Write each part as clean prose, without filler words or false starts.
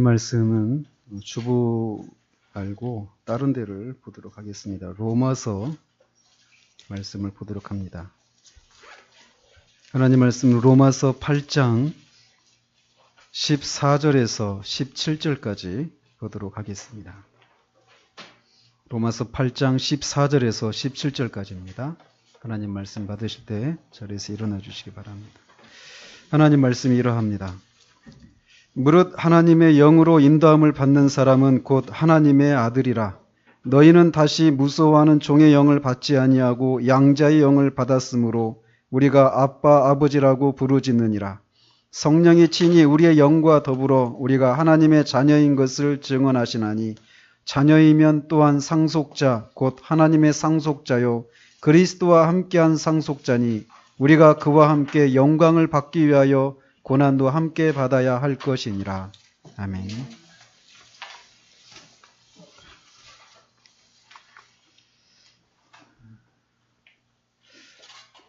말씀은 주보 말고 다른 데를 보도록 하겠습니다. 로마서 말씀을 보도록 합니다. 하나님 말씀 로마서 8장 14절에서 17절까지 보도록 하겠습니다. 로마서 8장 14절에서 17절까지입니다. 하나님 말씀 받으실 때 자리에서 일어나 주시기 바랍니다. 하나님 말씀이 이러합니다. 무릇 하나님의 영으로 인도함을 받는 사람은 곧 하나님의 아들이라. 너희는 다시 무서워하는 종의 영을 받지 아니하고 양자의 영을 받았으므로 우리가 아빠 아버지라고 부르짖느니라. 성령이 친히 우리의 영과 더불어 우리가 하나님의 자녀인 것을 증언하시나니 자녀이면 또한 상속자 곧 하나님의 상속자요 그리스도와 함께한 상속자니 우리가 그와 함께 영광을 받기 위하여 고난도 함께 받아야 할 것이니라. 아멘.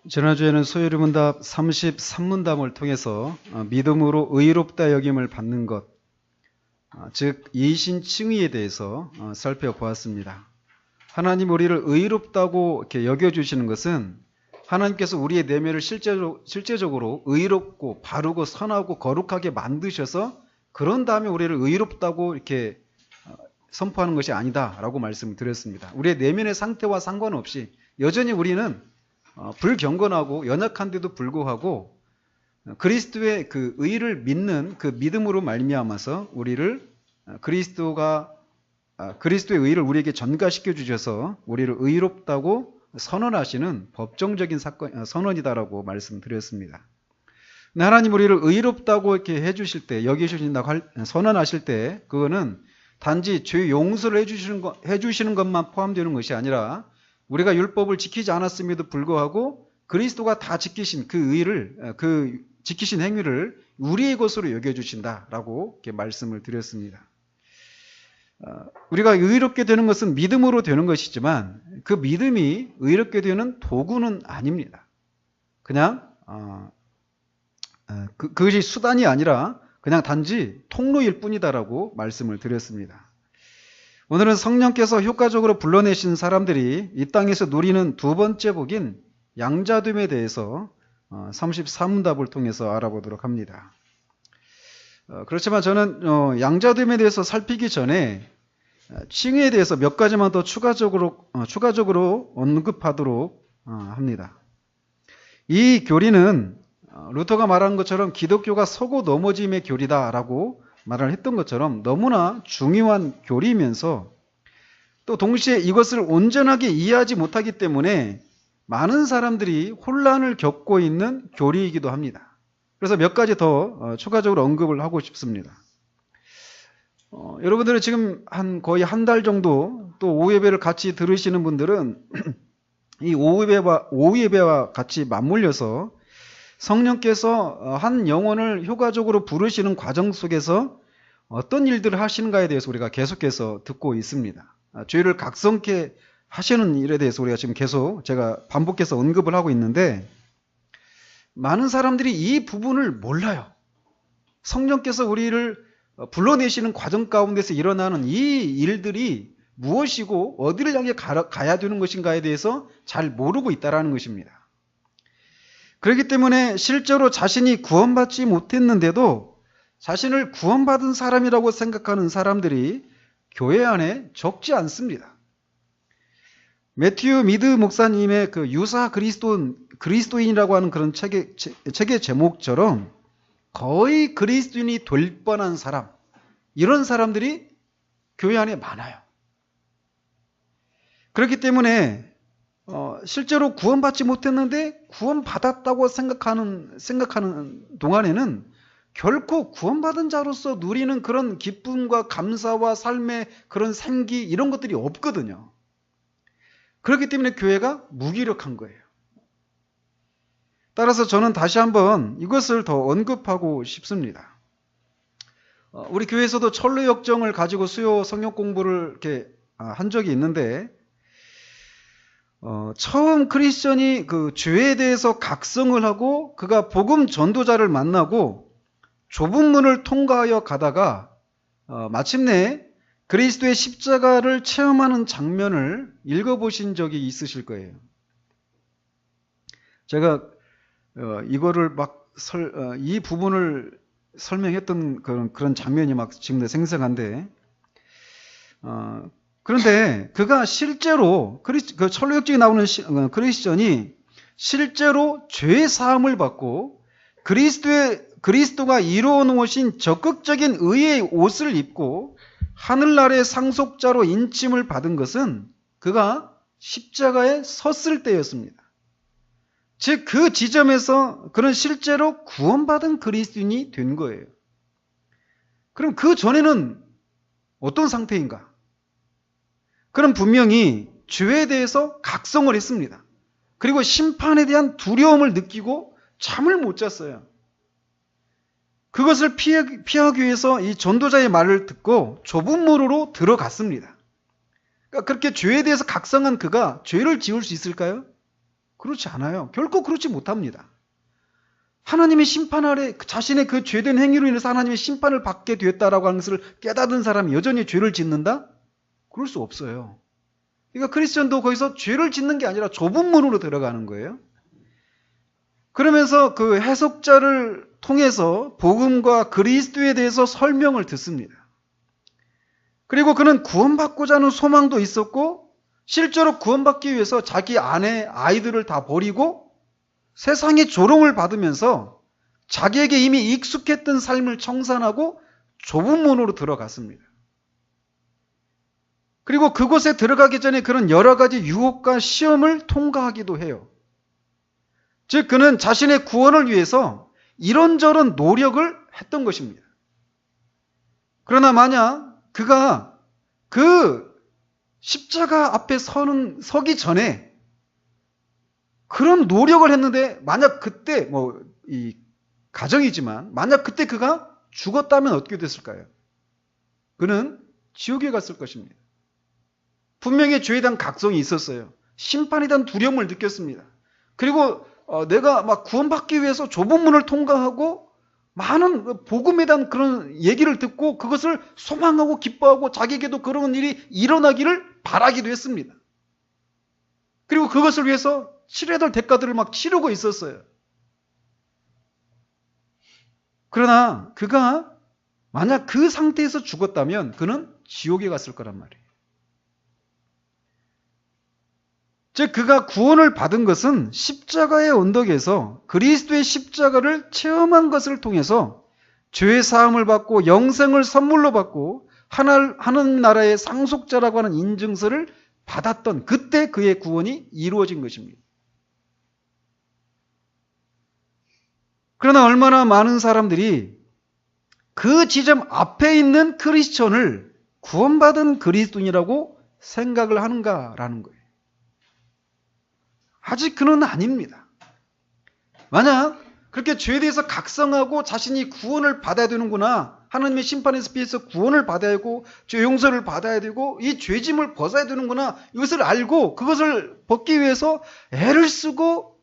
지난주에는 소요리문답 33문답을 통해서 믿음으로 의롭다 여김을 받는 것, 즉 이신칭의에 대해서 살펴보았습니다. 하나님 우리를 의롭다고 이렇게 여겨주시는 것은 하나님께서 우리의 내면을 실제적으로 의롭고 바르고 선하고 거룩하게 만드셔서 그런 다음에 우리를 의롭다고 이렇게 선포하는 것이 아니다라고 말씀을 드렸습니다. 우리의 내면의 상태와 상관없이 여전히 우리는 불경건하고 연약한데도 불구하고 그리스도의 그 의를 믿는 그 믿음으로 말미암아서 우리를 그리스도의 의를 우리에게 전가시켜 주셔서 우리를 의롭다고 선언하시는 법정적인 선언이다라고 말씀드렸습니다. 하나님 우리를 의롭다고 이렇게 해주실 때, 여기주신다고 선언하실 때, 그거는 단지 죄 용서를 해주시는 것만 포함되는 것이 아니라 우리가 율법을 지키지 않았음에도 불구하고 그리스도가 다 지키신 그 의를, 그 지키신 행위를 우리의 것으로 여겨주신다라고 이렇게 말씀을 드렸습니다. 우리가 의롭게 되는 것은 믿음으로 되는 것이지만 그 믿음이 의롭게 되는 도구는 아닙니다. 그냥 그것이 수단이 아니라 그냥 단지 통로일 뿐이다라고 말씀을 드렸습니다. 오늘은 성령께서 효과적으로 불러내신 사람들이 이 땅에서 누리는 두 번째 복인 양자됨에 대해서 33문답을 통해서 알아보도록 합니다. 그렇지만 저는 양자됨에 대해서 살피기 전에 칭의에 대해서 몇 가지만 더 추가적으로 언급하도록 합니다. 이 교리는 루터가 말한 것처럼 기독교가 서고 넘어짐의 교리다라고 말을 했던 것처럼 너무나 중요한 교리이면서 또 동시에 이것을 온전하게 이해하지 못하기 때문에 많은 사람들이 혼란을 겪고 있는 교리이기도 합니다. 그래서 몇 가지 더 추가적으로 언급을 하고 싶습니다. 여러분들은 지금 거의 한 달 정도 또 오후 예배를 같이 들으시는 분들은 이 오후 예배와 같이 맞물려서 성령께서 한 영혼을 효과적으로 부르시는 과정 속에서 어떤 일들을 하시는가에 대해서 우리가 계속해서 듣고 있습니다. 죄를 각성케 하시는 일에 대해서 우리가 지금 계속 제가 반복해서 언급을 하고 있는데 많은 사람들이 이 부분을 몰라요. 성령께서 우리를 불러내시는 과정 가운데서 일어나는 이 일들이 무엇이고 어디를 향해 가야 되는 것인가에 대해서 잘 모르고 있다는 것입니다. 그렇기 때문에 실제로 자신이 구원받지 못했는데도 자신을 구원받은 사람이라고 생각하는 사람들이 교회 안에 적지 않습니다. 매튜 미드 목사님의 그 유사 그리스도인이라고 하는 그런 책의 제목처럼 거의 그리스도인이 될 뻔한 사람, 이런 사람들이 교회 안에 많아요. 그렇기 때문에 실제로 구원받지 못했는데 구원받았다고 생각하는 동안에는 결코 구원받은 자로서 누리는 그런 기쁨과 감사와 삶의 그런 생기 이런 것들이 없거든요. 그렇기 때문에 교회가 무기력한 거예요. 따라서 저는 다시 한번 이것을 더 언급하고 싶습니다. 우리 교회에서도 철로 역정을 가지고 수요 성역 공부를 이렇게 한 적이 있는데 처음 크리스천이 그 죄에 대해서 각성을 하고 그가 복음 전도자를 만나고 좁은 문을 통과하여 가다가 마침내 그리스도의 십자가를 체험하는 장면을 읽어보신 적이 있으실 거예요. 제가 이거를 이 부분을 설명했던 그런 장면이 막 지금도 생생한데, 그런데 그가 실제로 그 철로역정에 나오는 크리스천이 실제로 죄 사함을 받고 그리스도가 이루어 놓으신 적극적인 의의 옷을 입고 하늘나라의 상속자로 인침을 받은 것은 그가 십자가에 섰을 때였습니다. 즉 그 지점에서 그는 실제로 구원받은 그리스도인이 된 거예요. 그럼 그 전에는 어떤 상태인가? 그는 분명히 죄에 대해서 각성을 했습니다. 그리고 심판에 대한 두려움을 느끼고 잠을 못 잤어요. 그것을 피하기 위해서 이 전도자의 말을 듣고 좁은 문으로 들어갔습니다. 그러니까 그렇게 죄에 대해서 각성한 그가 죄를 지을 수 있을까요? 그렇지 않아요. 결코 그렇지 못합니다. 하나님의 심판 아래 자신의 그 죄된 행위로 인해서 하나님의 심판을 받게 되었다라고 하는 것을 깨닫은 사람이 여전히 죄를 짓는다? 그럴 수 없어요. 그러니까 크리스천도 거기서 죄를 짓는 게 아니라 좁은 문으로 들어가는 거예요. 그러면서 그 해석자를 통해서 복음과 그리스도에 대해서 설명을 듣습니다. 그리고 그는 구원받고자 하는 소망도 있었고 실제로 구원받기 위해서 자기 아내, 아이들을 다 버리고 세상의 조롱을 받으면서 자기에게 이미 익숙했던 삶을 청산하고 좁은 문으로 들어갔습니다. 그리고 그곳에 들어가기 전에 그런 여러 가지 유혹과 시험을 통과하기도 해요. 즉 그는 자신의 구원을 위해서 이런저런 노력을 했던 것입니다. 그러나 만약 그가 그 십자가 앞에 서기 전에 그런 노력을 했는데 만약 그때 이 가정이지만 만약 그때 그가 죽었다면 어떻게 됐을까요? 그는 지옥에 갔을 것입니다. 분명히 죄에 대한 각성이 있었어요. 심판에 대한 두려움을 느꼈습니다. 그리고 내가 막 구원받기 위해서 좁은 문을 통과하고 많은 복음에 대한 그런 얘기를 듣고 그것을 소망하고 기뻐하고 자기에게도 그런 일이 일어나기를 바라기도 했습니다. 그리고 그것을 위해서 치러야 될 대가들을 막 치르고 있었어요. 그러나 그가 만약 그 상태에서 죽었다면 그는 지옥에 갔을 거란 말이에요. 즉 그가 구원을 받은 것은 십자가의 언덕에서 그리스도의 십자가를 체험한 것을 통해서 죄의 사함을 받고 영생을 선물로 받고 하나님 나라의 상속자라고 하는 인증서를 받았던 그때 그의 구원이 이루어진 것입니다. 그러나 얼마나 많은 사람들이 그 지점 앞에 있는 크리스천을 구원받은 그리스도인이라고 생각을 하는가라는 거예요. 아직 그는 아닙니다. 만약 그렇게 죄에 대해서 각성하고 자신이 구원을 받아야 되는구나, 하나님의 심판에서 피해서 구원을 받아야 하고 죄 용서를 받아야 되고 이 죄짐을 벗어야 되는구나, 이것을 알고 그것을 벗기 위해서 애를 쓰고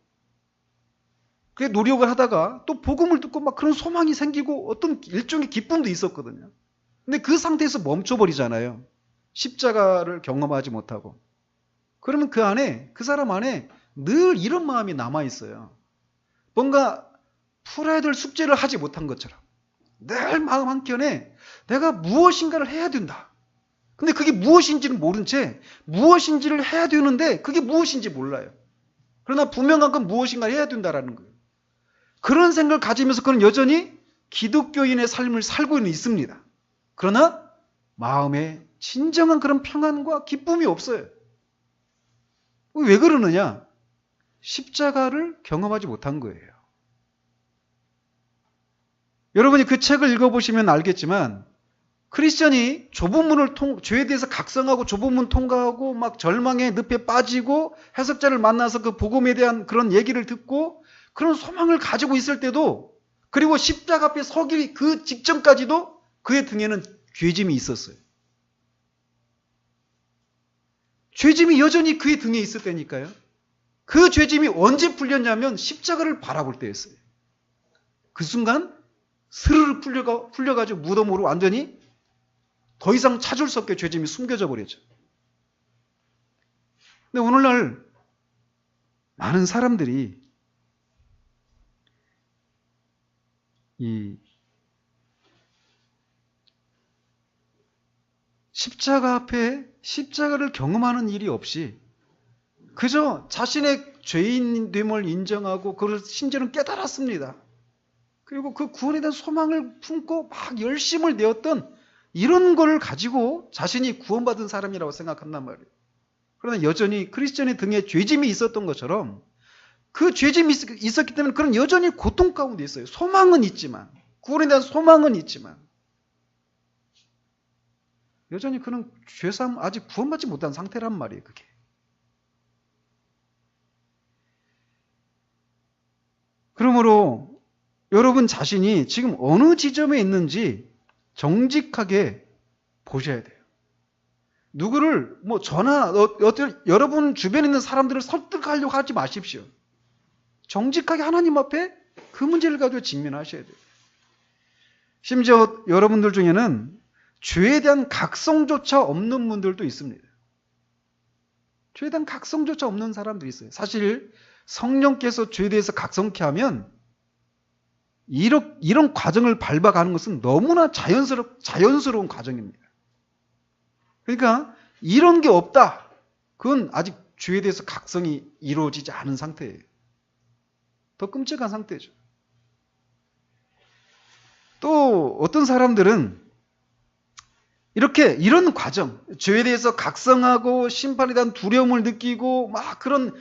그 노력을 하다가 또 복음을 듣고 막 그런 소망이 생기고 어떤 일종의 기쁨도 있었거든요. 근데 그 상태에서 멈춰버리잖아요. 십자가를 경험하지 못하고. 그러면 그 사람 안에 늘 이런 마음이 남아있어요. 뭔가 풀어야 될 숙제를 하지 못한 것처럼. 늘 마음 한켠에 내가 무엇인가를 해야 된다. 근데 그게 무엇인지는 모른 채 무엇인지를 해야 되는데 그게 무엇인지 몰라요. 그러나 분명한 건 무엇인가 해야 된다라는 거예요. 그런 생각을 가지면서 그는 여전히 기독교인의 삶을 살고 있습니다. 그러나 마음에 진정한 그런 평안과 기쁨이 없어요. 왜 그러느냐? 십자가를 경험하지 못한 거예요. 여러분이 그 책을 읽어보시면 알겠지만 크리스천이 좁은 문을 죄에 대해서 각성하고 좁은 문 통과하고 막 절망의 늪에 빠지고 해석자를 만나서 그 복음에 대한 그런 얘기를 듣고 그런 소망을 가지고 있을 때도, 그리고 십자가 앞에 서기 그 직전까지도 그의 등에는 죄짐이 있었어요. 죄짐이 여전히 그의 등에 있었다니까요. 그 죄짐이 언제 풀렸냐면 십자가를 바라볼 때였어요. 그 순간 스르르 풀려가지고 무덤으로 완전히 더 이상 찾을 수 없게 죄짐이 숨겨져 버렸죠. 근데 오늘날 많은 사람들이 이 십자가 앞에 십자가를 경험하는 일이 없이 그저 자신의 죄인됨을 인정하고 그걸 심지어는 깨달았습니다. 그리고 그 구원에 대한 소망을 품고 막 열심을 내었던 이런 걸 가지고 자신이 구원받은 사람이라고 생각한단 말이에요. 그러나 여전히 크리스천의 등에 죄짐이 있었던 것처럼 그 죄짐이 있었기 때문에 그는 여전히 고통 가운데 있어요. 소망은 있지만, 구원에 대한 소망은 있지만 여전히 그는 죄사함 아직 구원받지 못한 상태란 말이에요. 그게. 그러므로 여러분 자신이 지금 어느 지점에 있는지 정직하게 보셔야 돼요. 누구를 여러분 주변에 있는 사람들을 설득하려고 하지 마십시오. 정직하게 하나님 앞에 그 문제를 가지고 직면하셔야 돼요. 심지어 여러분들 중에는 죄에 대한 각성조차 없는 분들도 있습니다. 죄에 대한 각성조차 없는 사람들이 있어요. 사실 성령께서 죄에 대해서 각성케 하면 이런 과정을 밟아가는 것은 너무나 자연스러운 과정입니다. 그러니까 이런 게 없다. 그건 아직 죄에 대해서 각성이 이루어지지 않은 상태예요. 더 끔찍한 상태죠. 또 어떤 사람들은 이런 과정, 죄에 대해서 각성하고 심판에 대한 두려움을 느끼고 막 그런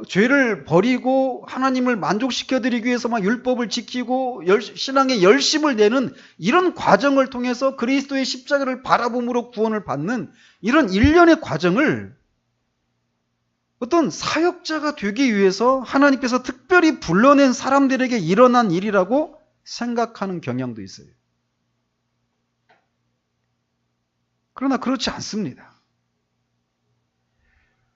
죄를 버리고 하나님을 만족시켜드리기 위해서 막 율법을 지키고 신앙에 열심을 내는 이런 과정을 통해서 그리스도의 십자가를 바라봄으로 구원을 받는 이런 일련의 과정을 어떤 사역자가 되기 위해서 하나님께서 특별히 불러낸 사람들에게 일어난 일이라고 생각하는 경향도 있어요. 그러나 그렇지 않습니다.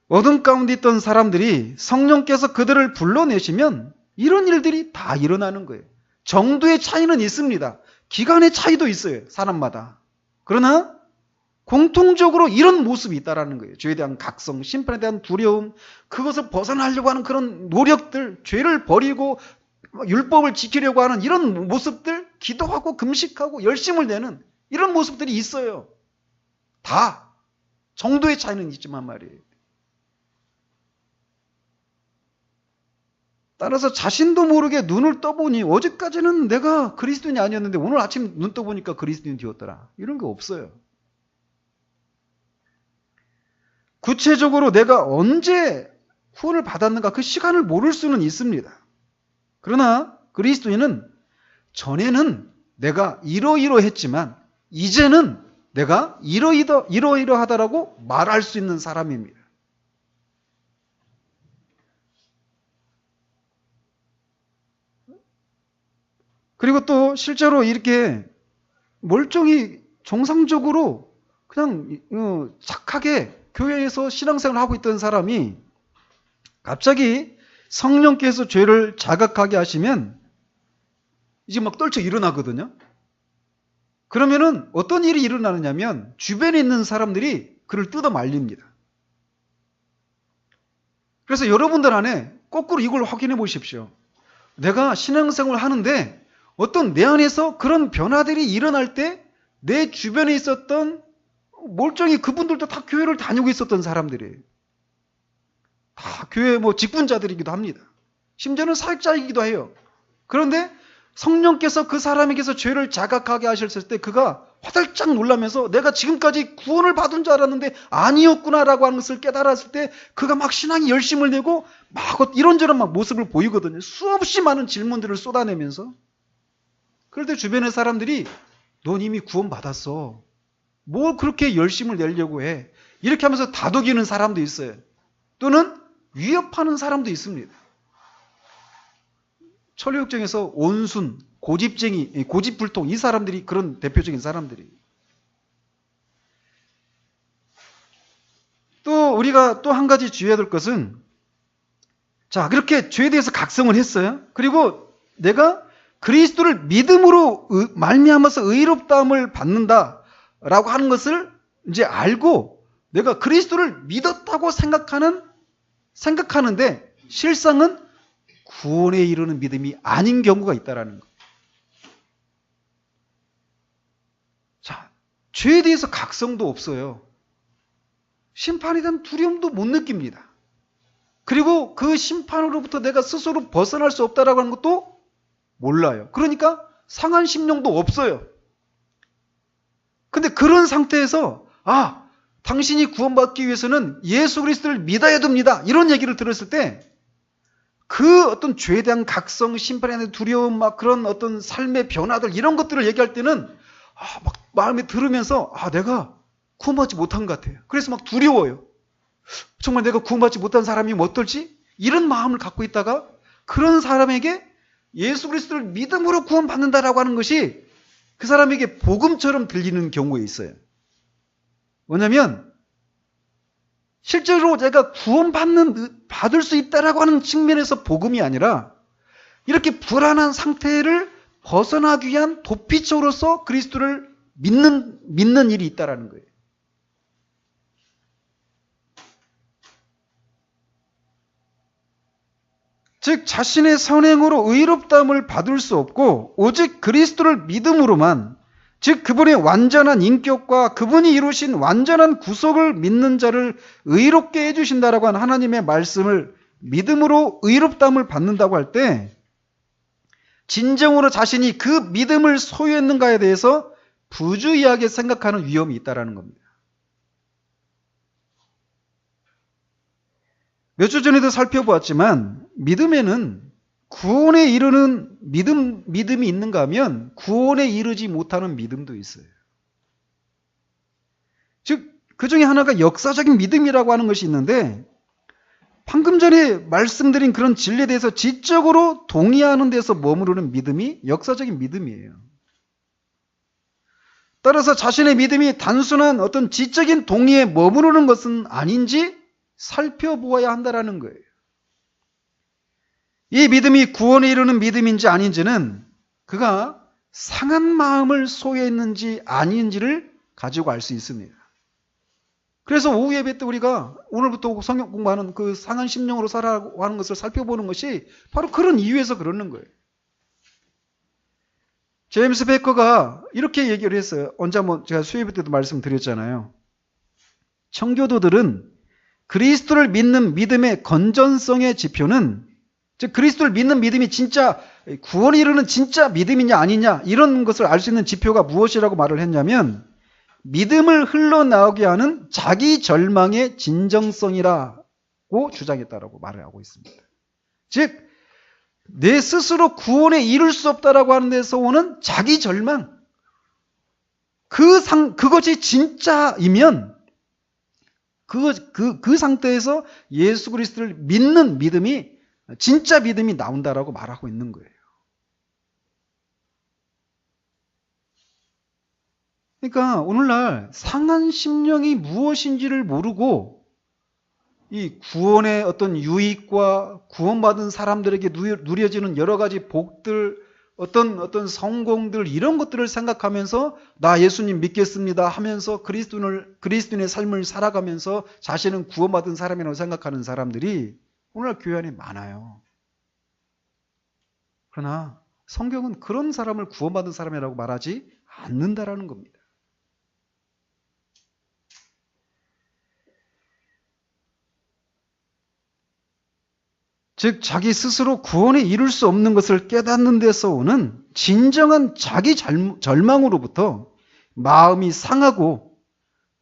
어둠 가운데 있던 사람들이 성령께서 그들을 불러내시면 이런 일들이 다 일어나는 거예요. 정도의 차이는 있습니다. 기간의 차이도 있어요. 사람마다. 그러나 공통적으로 이런 모습이 있다는 거예요. 죄에 대한 각성, 심판에 대한 두려움, 그것을 벗어나려고 하는 그런 노력들, 죄를 버리고 율법을 지키려고 하는 이런 모습들, 기도하고 금식하고 열심을 내는 이런 모습들이 있어요. 다 정도의 차이는 있지만 말이에요. 따라서 자신도 모르게 눈을 떠보니 어제까지는 내가 그리스도인이 아니었는데 오늘 아침 눈 떠보니까 그리스도인이 되었더라. 이런 게 없어요. 구체적으로 내가 언제 구원을 받았는가 그 시간을 모를 수는 있습니다. 그러나 그리스도인은 전에는 내가 이러이러했지만 이제는 내가 이러이러하다라고 말할 수 있는 사람입니다. 그리고 또 실제로 이렇게 멀쩡히 정상적으로 그냥 착하게 교회에서 신앙생활을 하고 있던 사람이 갑자기 성령께서 죄를 자각하게 하시면 이제 막 떨쳐 일어나거든요. 그러면은 어떤 일이 일어나느냐면 주변에 있는 사람들이 그를 뜯어 말립니다. 그래서 여러분들 안에 거꾸로 이걸 확인해 보십시오. 내가 신앙생활을 하는데 어떤 내 안에서 그런 변화들이 일어날 때 내 주변에 있었던 멀쩡히 그분들도 다 교회를 다니고 있었던 사람들이에요. 다 교회 직분자들이기도 합니다. 심지어는 사역자이기도 해요. 그런데 성령께서 그 사람에게서 죄를 자각하게 하셨을 때 그가 화들짝 놀라면서 내가 지금까지 구원을 받은 줄 알았는데 아니었구나라고 하는 것을 깨달았을 때 그가 막 신앙에 열심을 내고 막 이런저런 막 모습을 보이거든요. 수없이 많은 질문들을 쏟아내면서. 그럴 때 주변의 사람들이 넌 이미 구원받았어. 뭘 그렇게 열심을 내려고 해. 이렇게 하면서 다독이는 사람도 있어요. 또는 위협하는 사람도 있습니다. 천리역정에서 온순, 고집쟁이, 고집불통 이 사람들이 그런 대표적인 사람들이. 또 우리가 또 한 가지 주의해야 될 것은 자 그렇게 죄에 대해서 각성을 했어요. 그리고 내가 그리스도를 믿음으로 말미암아서 의롭다함을 받는다. 라고 하는 것을 이제 알고 내가 그리스도를 믿었다고 생각하는데 실상은 구원에 이르는 믿음이 아닌 경우가 있다라는 거. 자, 죄에 대해서 각성도 없어요. 심판에 대한 두려움도 못 느낍니다. 그리고 그 심판으로부터 내가 스스로 벗어날 수 없다라고 하는 것도 몰라요. 그러니까 상한 심령도 없어요. 근데 그런 상태에서 당신이 구원받기 위해서는 예수 그리스도를 믿어야 됩니다. 이런 얘기를 들었을 때 그 어떤 죄에 대한 각성, 심판에 대한 두려움, 막 그런 어떤 삶의 변화들 이런 것들을 얘기할 때는 막 마음에 들으면서 내가 구원받지 못한 것 같아요. 그래서 막 두려워요. 정말 내가 구원받지 못한 사람이면 어떨지? 이런 마음을 갖고 있다가 그런 사람에게 예수 그리스도를 믿음으로 구원받는다라고 하는 것이 그 사람에게 복음처럼 들리는 경우에 있어요. 왜냐하면 실제로 내가 받을 수 있다라고 하는 측면에서 복음이 아니라 이렇게 불안한 상태를 벗어나기 위한 도피처로서 그리스도를 믿는 일이 있다라는 거예요. 즉 자신의 선행으로 의롭다함을 받을 수 없고 오직 그리스도를 믿음으로만, 즉 그분의 완전한 인격과 그분이 이루신 완전한 구속을 믿는 자를 의롭게 해주신다라고 하는 하나님의 말씀을 믿음으로 의롭다함을 받는다고 할 때 진정으로 자신이 그 믿음을 소유했는가에 대해서 부주의하게 생각하는 위험이 있다라는 겁니다. 몇 주 전에도 살펴보았지만 믿음에는 구원에 이르는 믿음이 있는가 하면 구원에 이르지 못하는 믿음도 있어요. 즉, 그 중에 하나가 역사적인 믿음이라고 하는 것이 있는데 방금 전에 말씀드린 그런 진리에 대해서 지적으로 동의하는 데서 머무르는 믿음이 역사적인 믿음이에요. 따라서 자신의 믿음이 단순한 어떤 지적인 동의에 머무르는 것은 아닌지 살펴보아야 한다는 거예요. 이 믿음이 구원에 이르는 믿음인지 아닌지는 그가 상한 마음을 소유했는지 아닌지를 가지고 알 수 있습니다. 그래서 오후 예배 때 우리가 오늘부터 성경 공부하는 그 상한 심령으로 살아가고 하는 것을 살펴보는 것이 바로 그런 이유에서 그러는 거예요. 제임스 베커가 이렇게 얘기를 했어요. 언제 한번 제가 수요예배 때도 말씀드렸잖아요. 청교도들은 그리스도를 믿는 믿음의 건전성의 지표는, 즉 그리스도를 믿는 믿음이 진짜 구원에 이르는 진짜 믿음이냐 아니냐 이런 것을 알 수 있는 지표가 무엇이라고 말을 했냐면 믿음을 흘러나오게 하는 자기 절망의 진정성이라고 주장했다라고 말을 하고 있습니다. 즉 내 스스로 구원에 이룰 수 없다라고 하는 데서 오는 자기 절망, 그것이 진짜이면 그 상태에서 예수 그리스도를 믿는 믿음이 진짜 믿음이 나온다라고 말하고 있는 거예요. 그러니까 오늘날 상한 심령이 무엇인지를 모르고 이 구원의 어떤 유익과 구원받은 사람들에게 누려지는 여러 가지 복들, 어떤 성공들 이런 것들을 생각하면서 나 예수님 믿겠습니다 하면서 그리스도인의 삶을 살아가면서 자신은 구원받은 사람이라고 생각하는 사람들이 오늘날 교회 안에 많아요. 그러나 성경은 그런 사람을 구원받은 사람이라고 말하지 않는다라는 겁니다. 즉 자기 스스로 구원에 이룰 수 없는 것을 깨닫는 데서 오는 진정한 자기 절망으로부터 마음이 상하고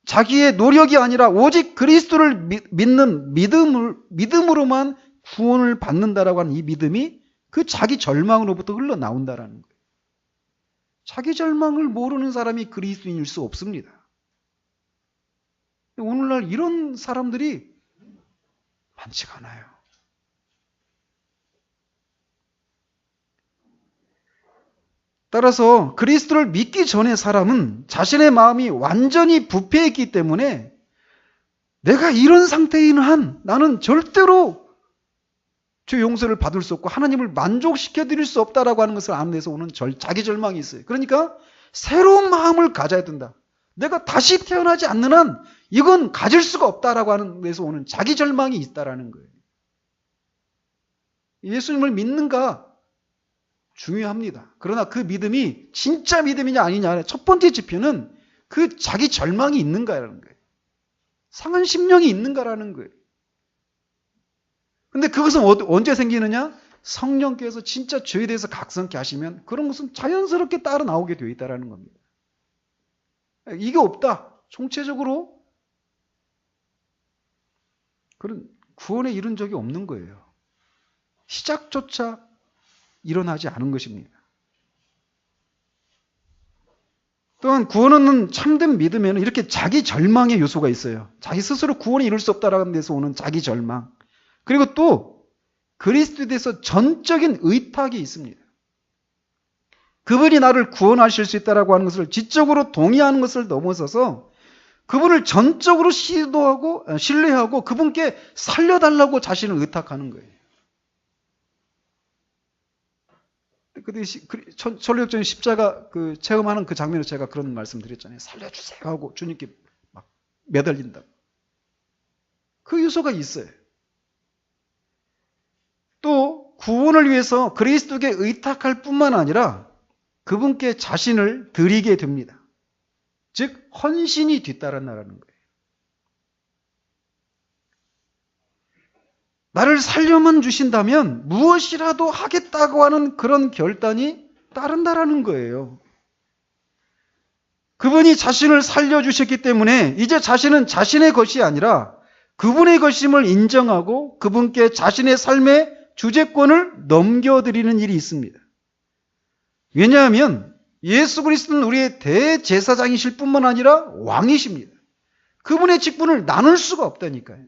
자기의 노력이 아니라 오직 그리스도를 믿는 믿음으로만 구원을 받는다라고 하는 이 믿음이 그 자기 절망으로부터 흘러나온다라는 거예요. 자기 절망을 모르는 사람이 그리스도인일 수 없습니다. 오늘날 이런 사람들이 많지가 않아요. 따라서 그리스도를 믿기 전의 사람은 자신의 마음이 완전히 부패했기 때문에 내가 이런 상태인 한 나는 절대로 죄 용서를 받을 수 없고 하나님을 만족시켜드릴 수 없다라고 하는 것을 아는 데서 오는 자기 절망이 있어요. 그러니까 새로운 마음을 가져야 된다. 내가 다시 태어나지 않는 한 이건 가질 수가 없다라고 하는 데서 오는 자기 절망이 있다라는 거예요. 예수님을 믿는가 중요합니다. 그러나 그 믿음이 진짜 믿음이냐 아니냐 첫 번째 지표는 그 자기 절망이 있는가라는 거예요. 상한 심령이 있는가라는 거예요. 근데 그것은 언제 생기느냐? 성령께서 진짜 죄에 대해서 각성케 하시면 그런 것은 자연스럽게 따라 나오게 되어 있다는 겁니다. 이게 없다. 총체적으로 그런 구원에 이른 적이 없는 거예요. 시작조차 일어나지 않은 것입니다. 또한 구원은 참된 믿음에는 이렇게 자기 절망의 요소가 있어요. 자기 스스로 구원에 이룰 수 없다라는 데서 오는 자기 절망. 그리고 또 그리스도에 대해서 전적인 의탁이 있습니다. 그분이 나를 구원하실 수 있다라고 하는 것을 지적으로 동의하는 것을 넘어서서 그분을 전적으로 신뢰하고 그분께 살려달라고 자신을 의탁하는 거예요. 그때 천리역전 십자가 체험하는 그 장면에서 제가 그런 말씀 드렸잖아요. 살려주세요 하고 주님께 막 매달린다. 그 요소가 있어요. 또 구원을 위해서 그리스도께 의탁할 뿐만 아니라 그분께 자신을 드리게 됩니다. 즉 헌신이 뒤따른다는 거예요. 나를 살려만 주신다면 무엇이라도 하겠다고 하는 그런 결단이 따른다라는 거예요. 그분이 자신을 살려주셨기 때문에 이제 자신은 자신의 것이 아니라 그분의 것임을 인정하고 그분께 자신의 삶의 주재권을 넘겨드리는 일이 있습니다. 왜냐하면 예수 그리스도는 우리의 대제사장이실 뿐만 아니라 왕이십니다. 그분의 직분을 나눌 수가 없다니까요.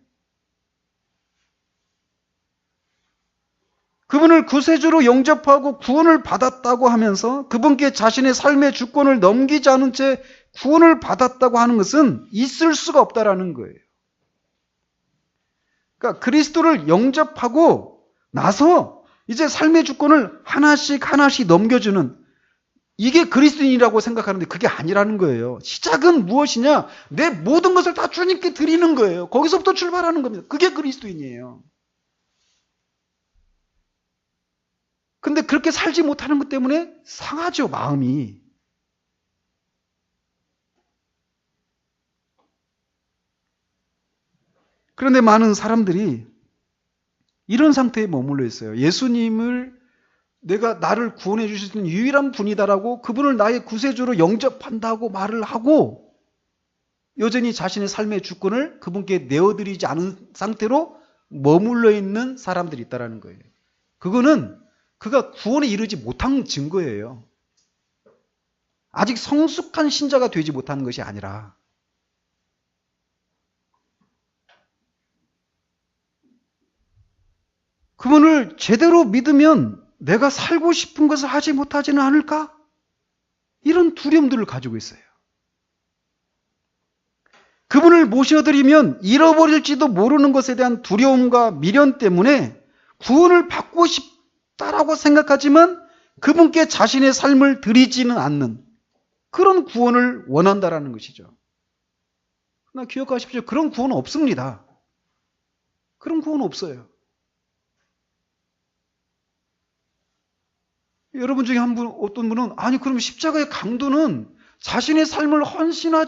그분을 구세주로 영접하고 구원을 받았다고 하면서 그분께 자신의 삶의 주권을 넘기지 않은 채 구원을 받았다고 하는 것은 있을 수가 없다라는 거예요. 그러니까 그리스도를 영접하고 나서 이제 삶의 주권을 하나씩 넘겨주는 이게 그리스도인이라고 생각하는데 그게 아니라는 거예요. 시작은 무엇이냐? 내 모든 것을 다 주님께 드리는 거예요. 거기서부터 출발하는 겁니다. 그게 그리스도인이에요. 근데 그렇게 살지 못하는 것 때문에 상하죠, 마음이. 그런데 많은 사람들이 이런 상태에 머물러 있어요. 예수님을 내가 나를 구원해 주실 수 있는 유일한 분이다라고 그분을 나의 구세주로 영접한다고 말을 하고 여전히 자신의 삶의 주권을 그분께 내어드리지 않은 상태로 머물러 있는 사람들이 있다는 거예요. 그거는 그가 구원에 이르지 못한 증거예요. 아직 성숙한 신자가 되지 못하는 것이 아니라 그분을 제대로 믿으면 내가 살고 싶은 것을 하지 못하지는 않을까? 이런 두려움들을 가지고 있어요. 그분을 모셔드리면 잃어버릴지도 모르는 것에 대한 두려움과 미련 때문에 구원을 받고 싶다라고 생각하지만 그분께 자신의 삶을 드리지는 않는 그런 구원을 원한다라는 것이죠. 그러나 기억하십시오. 그런 구원은 없습니다. 그런 구원은 없어요. 여러분 중에 어떤 분은 아니 그럼 십자가의 강도는 자신의 삶을 헌신한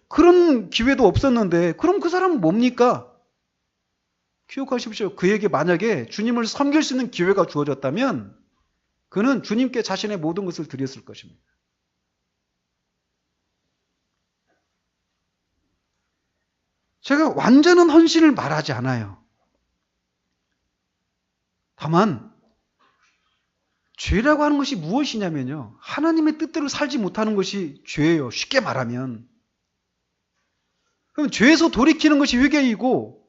그런 기회도 없었는데 그럼 그 사람은 뭡니까? 기억하십시오. 그에게 만약에 주님을 섬길 수 있는 기회가 주어졌다면 그는 주님께 자신의 모든 것을 드렸을 것입니다. 제가 완전한 헌신을 말하지 않아요. 다만 죄라고 하는 것이 무엇이냐면요. 하나님의 뜻대로 살지 못하는 것이 죄예요. 쉽게 말하면. 그럼 죄에서 돌이키는 것이 회개이고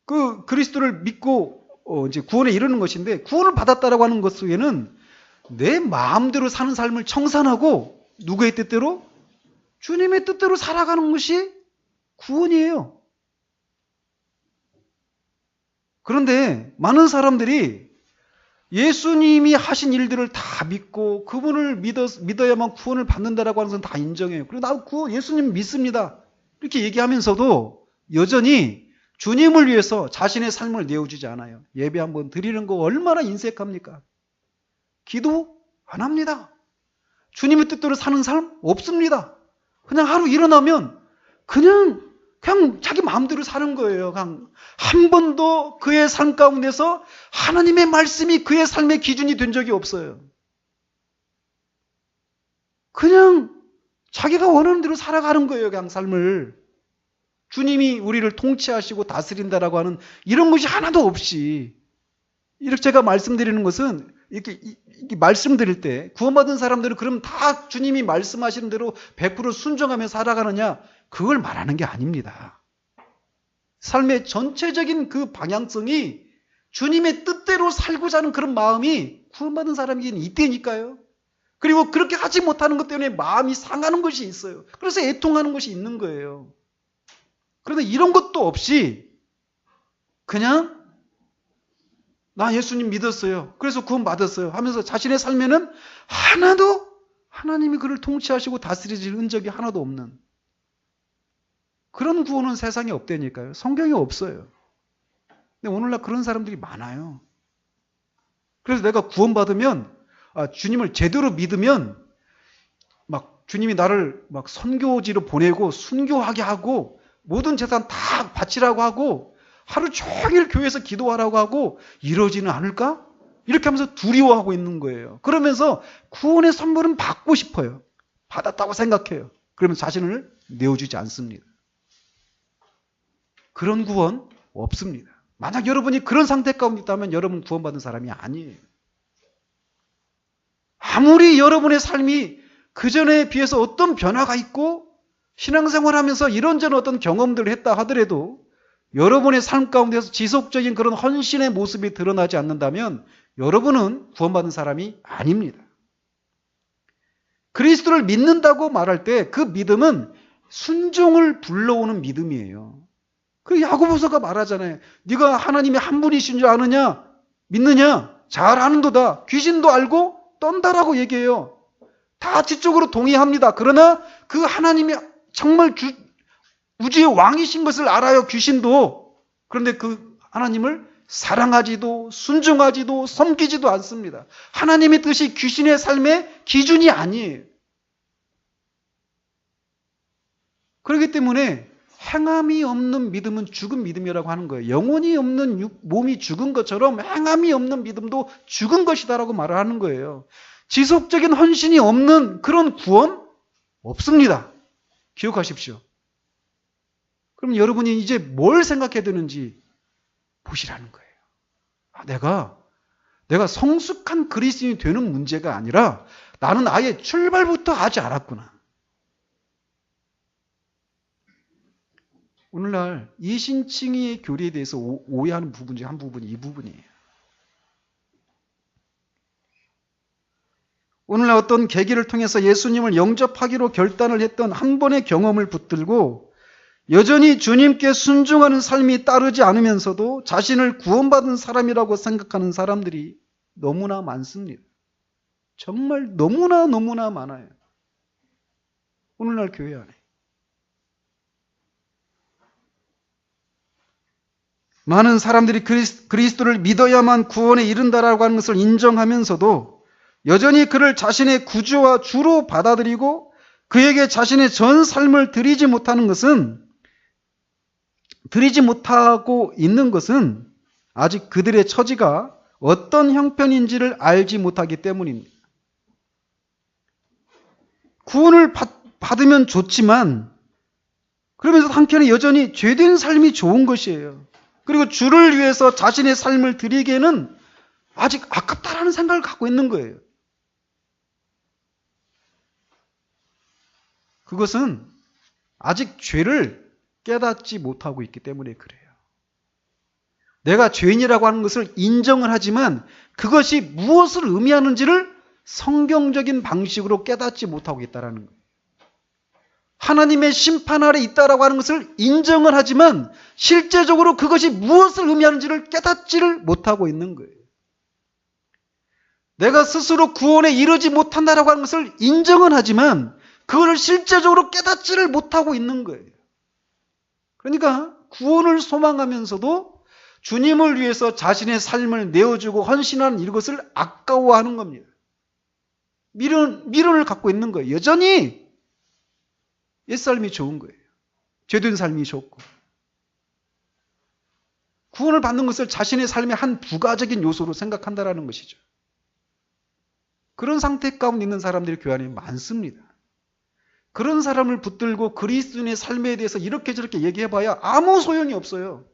그 그리스도를 믿고 이제 구원에 이르는 것인데 구원을 받았다라고 하는 것 속에는 내 마음대로 사는 삶을 청산하고 누구의 뜻대로? 주님의 뜻대로 살아가는 것이 구원이에요. 그런데 많은 사람들이 예수님이 하신 일들을 다 믿고 그분을 믿어야만 구원을 받는다라고 하는 것은 다 인정해요. 그리고 나 예수님 믿습니다. 이렇게 얘기하면서도 여전히 주님을 위해서 자신의 삶을 내어주지 않아요. 예배 한번 드리는 거 얼마나 인색합니까? 기도 안 합니다. 주님의 뜻대로 사는 삶 없습니다. 그냥 하루 일어나면 그냥 자기 마음대로 사는 거예요. 그냥 한 번도 그의 삶 가운데서 하나님의 말씀이 그의 삶의 기준이 된 적이 없어요. 그냥 자기가 원하는 대로 살아가는 거예요. 그냥 삶을. 주님이 우리를 통치하시고 다스린다라고 하는 이런 것이 하나도 없이. 이렇게 제가 말씀드리는 것은 이렇게 말씀드릴 때 구원받은 사람들은 그럼 다 주님이 말씀하시는 대로 100% 순종하며 살아가느냐? 그걸 말하는 게 아닙니다. 삶의 전체적인 그 방향성이 주님의 뜻대로 살고자 하는 그런 마음이 구원받은 사람에게는 있다니까요. 그리고 그렇게 하지 못하는 것 때문에 마음이 상하는 것이 있어요. 그래서 애통하는 것이 있는 거예요. 그런데 이런 것도 없이 그냥 나 예수님 믿었어요. 그래서 구원 받았어요. 하면서 자신의 삶에는 하나도 하나님이 그를 통치하시고 다스리실 흔적이 하나도 없는 그런 구원은 세상에 없다니까요. 성경에 없어요. 근데 오늘날 그런 사람들이 많아요. 그래서 내가 구원받으면 주님을 제대로 믿으면 막 주님이 나를 막 선교지로 보내고 순교하게 하고 모든 재산 다 바치라고 하고 하루 종일 교회에서 기도하라고 하고 이러지는 않을까? 이렇게 하면서 두려워하고 있는 거예요. 그러면서 구원의 선물은 받고 싶어요. 받았다고 생각해요. 그러면 자신을 내어주지 않습니다. 그런 구원 없습니다. 만약 여러분이 그런 상태 가운데 있다면 여러분 구원받은 사람이 아니에요. 아무리 여러분의 삶이 그전에 비해서 어떤 변화가 있고 신앙생활하면서 이런저런 어떤 경험들을 했다 하더라도 여러분의 삶 가운데서 지속적인 그런 헌신의 모습이 드러나지 않는다면 여러분은 구원받은 사람이 아닙니다. 그리스도를 믿는다고 말할 때 그 믿음은 순종을 불러오는 믿음이에요. 그 야고보서가 말하잖아요. 네가 하나님의 한 분이신 줄 아느냐? 믿느냐? 잘 아는도다. 귀신도 알고 떤다라고 얘기해요. 다 지적으로 동의합니다. 그러나 그 하나님이 정말 우주의 왕이신 것을 알아요. 귀신도. 그런데 그 하나님을 사랑하지도 순종하지도 섬기지도 않습니다. 하나님의 뜻이 귀신의 삶의 기준이 아니에요. 그렇기 때문에 행함이 없는 믿음은 죽은 믿음이라고 하는 거예요. 영혼이 없는 몸이 죽은 것처럼 행함이 없는 믿음도 죽은 것이다라고 말을 하는 거예요. 지속적인 헌신이 없는 그런 구원 없습니다. 기억하십시오. 그럼 여러분이 이제 뭘 생각해야 되는지 보시라는 거예요. 내가 성숙한 그리스도인이 되는 문제가 아니라 나는 아예 출발부터 하지 않았구나. 오늘날 이신칭의의 교리에 대해서 오해하는 부분 중 한 부분이 이 부분이에요. 오늘날 어떤 계기를 통해서 예수님을 영접하기로 결단을 했던 한 번의 경험을 붙들고 여전히 주님께 순종하는 삶이 따르지 않으면서도 자신을 구원받은 사람이라고 생각하는 사람들이 너무나 많습니다. 정말 너무나 많아요. 오늘날 교회 안에. 많은 사람들이 그리스도를 믿어야만 구원에 이른다라고 하는 것을 인정하면서도 여전히 그를 자신의 구주와 주로 받아들이고 그에게 자신의 전 삶을 드리지 못하고 있는 것은 아직 그들의 처지가 어떤 형편인지를 알지 못하기 때문입니다. 구원을 받으면 좋지만 그러면서 한켠에 여전히 죄된 삶이 좋은 것이에요. 그리고 주를 위해서 자신의 삶을 드리기에는 아직 아깝다라는 생각을 갖고 있는 거예요. 그것은 아직 죄를 깨닫지 못하고 있기 때문에 그래요. 내가 죄인이라고 하는 것을 인정을 하지만 그것이 무엇을 의미하는지를 성경적인 방식으로 깨닫지 못하고 있다는 거예요. 하나님의 심판 아래 있다라고 하는 것을 인정을 하지만 실제적으로 그것이 무엇을 의미하는지를 깨닫지를 못하고 있는 거예요. 내가 스스로 구원에 이르지 못한다라고 하는 것을 인정은 하지만 그걸 실제적으로 깨닫지를 못하고 있는 거예요. 그러니까 구원을 소망하면서도 주님을 위해서 자신의 삶을 내어주고 헌신하는 이것을 아까워하는 겁니다. 미련을 갖고 있는 거예요. 여전히 옛삶이 좋은 거예요. 죄된 삶이 좋고. 구원을 받는 것을 자신의 삶의 한 부가적인 요소로 생각한다라는 것이죠. 그런 상태 가운데 있는 사람들이 교회 안에 많습니다. 그런 사람을 붙들고 그리스도인의 삶에 대해서 이렇게 저렇게 얘기해봐야 아무 소용이 없어요.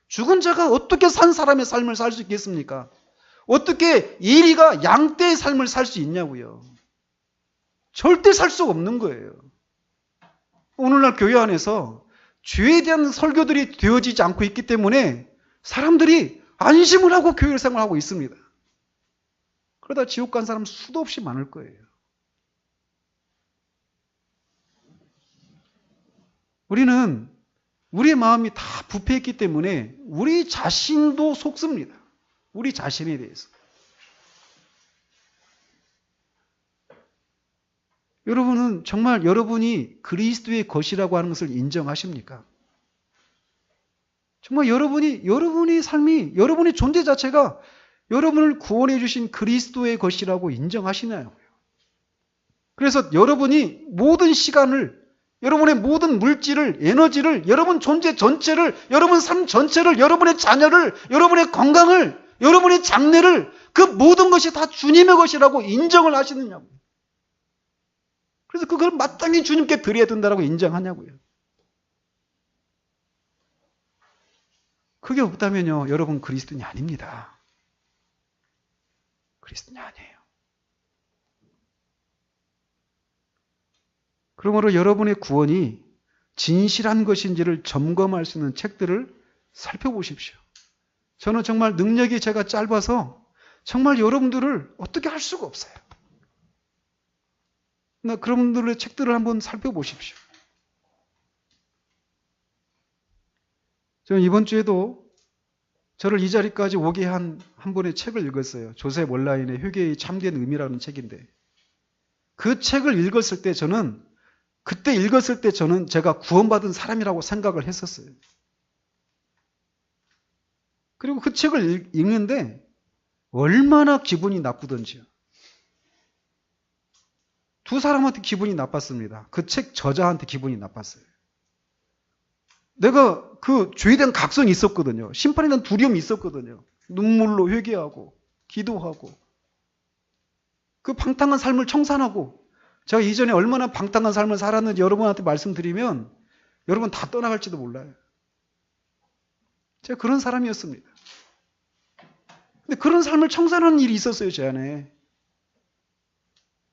죽은 자가 어떻게 산 사람의 삶을 살 수 있겠습니까? 어떻게 예리가 양떼의 삶을 살 수 있냐고요. 절대 살 수가 없는 거예요. 오늘날 교회 안에서 죄에 대한 설교들이 되어지지 않고 있기 때문에 사람들이 안심을 하고 교회 생활하고 있습니다. 그러다 지옥 간 사람 수도 없이 많을 거예요. 우리는 우리의 마음이 다 부패했기 때문에 우리 자신도 속습니다. 우리 자신에 대해서. 여러분은 정말 여러분이 그리스도의 것이라고 하는 것을 인정하십니까? 정말 여러분의 삶이, 여러분의 존재 자체가 여러분을 구원해 주신 그리스도의 것이라고 인정하시나요? 그래서 여러분이 모든 시간을, 여러분의 모든 물질을, 에너지를, 여러분 존재 전체를, 여러분 삶 전체를, 여러분의 자녀를, 여러분의 건강을, 여러분의 장래를, 그 모든 것이 다 주님의 것이라고 인정을 하시느냐고요. 그래서 그걸 마땅히 주님께 드려야 된다고 인정하냐고요. 그게 없다면요, 여러분 그리스도인이 아닙니다. 그리스도인이 아니에요. 그러므로 여러분의 구원이 진실한 것인지를 점검할 수 있는 책들을 살펴보십시오. 저는 정말 능력이 제가 짧아서 정말 여러분들을 어떻게 할 수가 없어요. 그런 분들의 책들을 한번 살펴보십시오. 저는 이번 주에도 저를 이 자리까지 오게 한 분의 책을 읽었어요. 조셉 월라인의 회개의 참된 의미라는 책인데, 그 책을 읽었을 때 그때 읽었을 때 저는 제가 구원받은 사람이라고 생각을 했었어요. 그리고 그 책을 읽는데 얼마나 기분이 나쁘던지요. 두 사람한테 기분이 나빴습니다. 그 책 저자한테 기분이 나빴어요. 내가 그 죄에 대한 각성이 있었거든요. 심판에 대한 두려움이 있었거든요. 눈물로 회개하고 기도하고 그 방탕한 삶을 청산하고, 제가 이전에 얼마나 방탕한 삶을 살았는지 여러분한테 말씀드리면 여러분 다 떠나갈지도 몰라요. 제가 그런 사람이었습니다. 근데 그런 삶을 청산하는 일이 있었어요, 제 안에.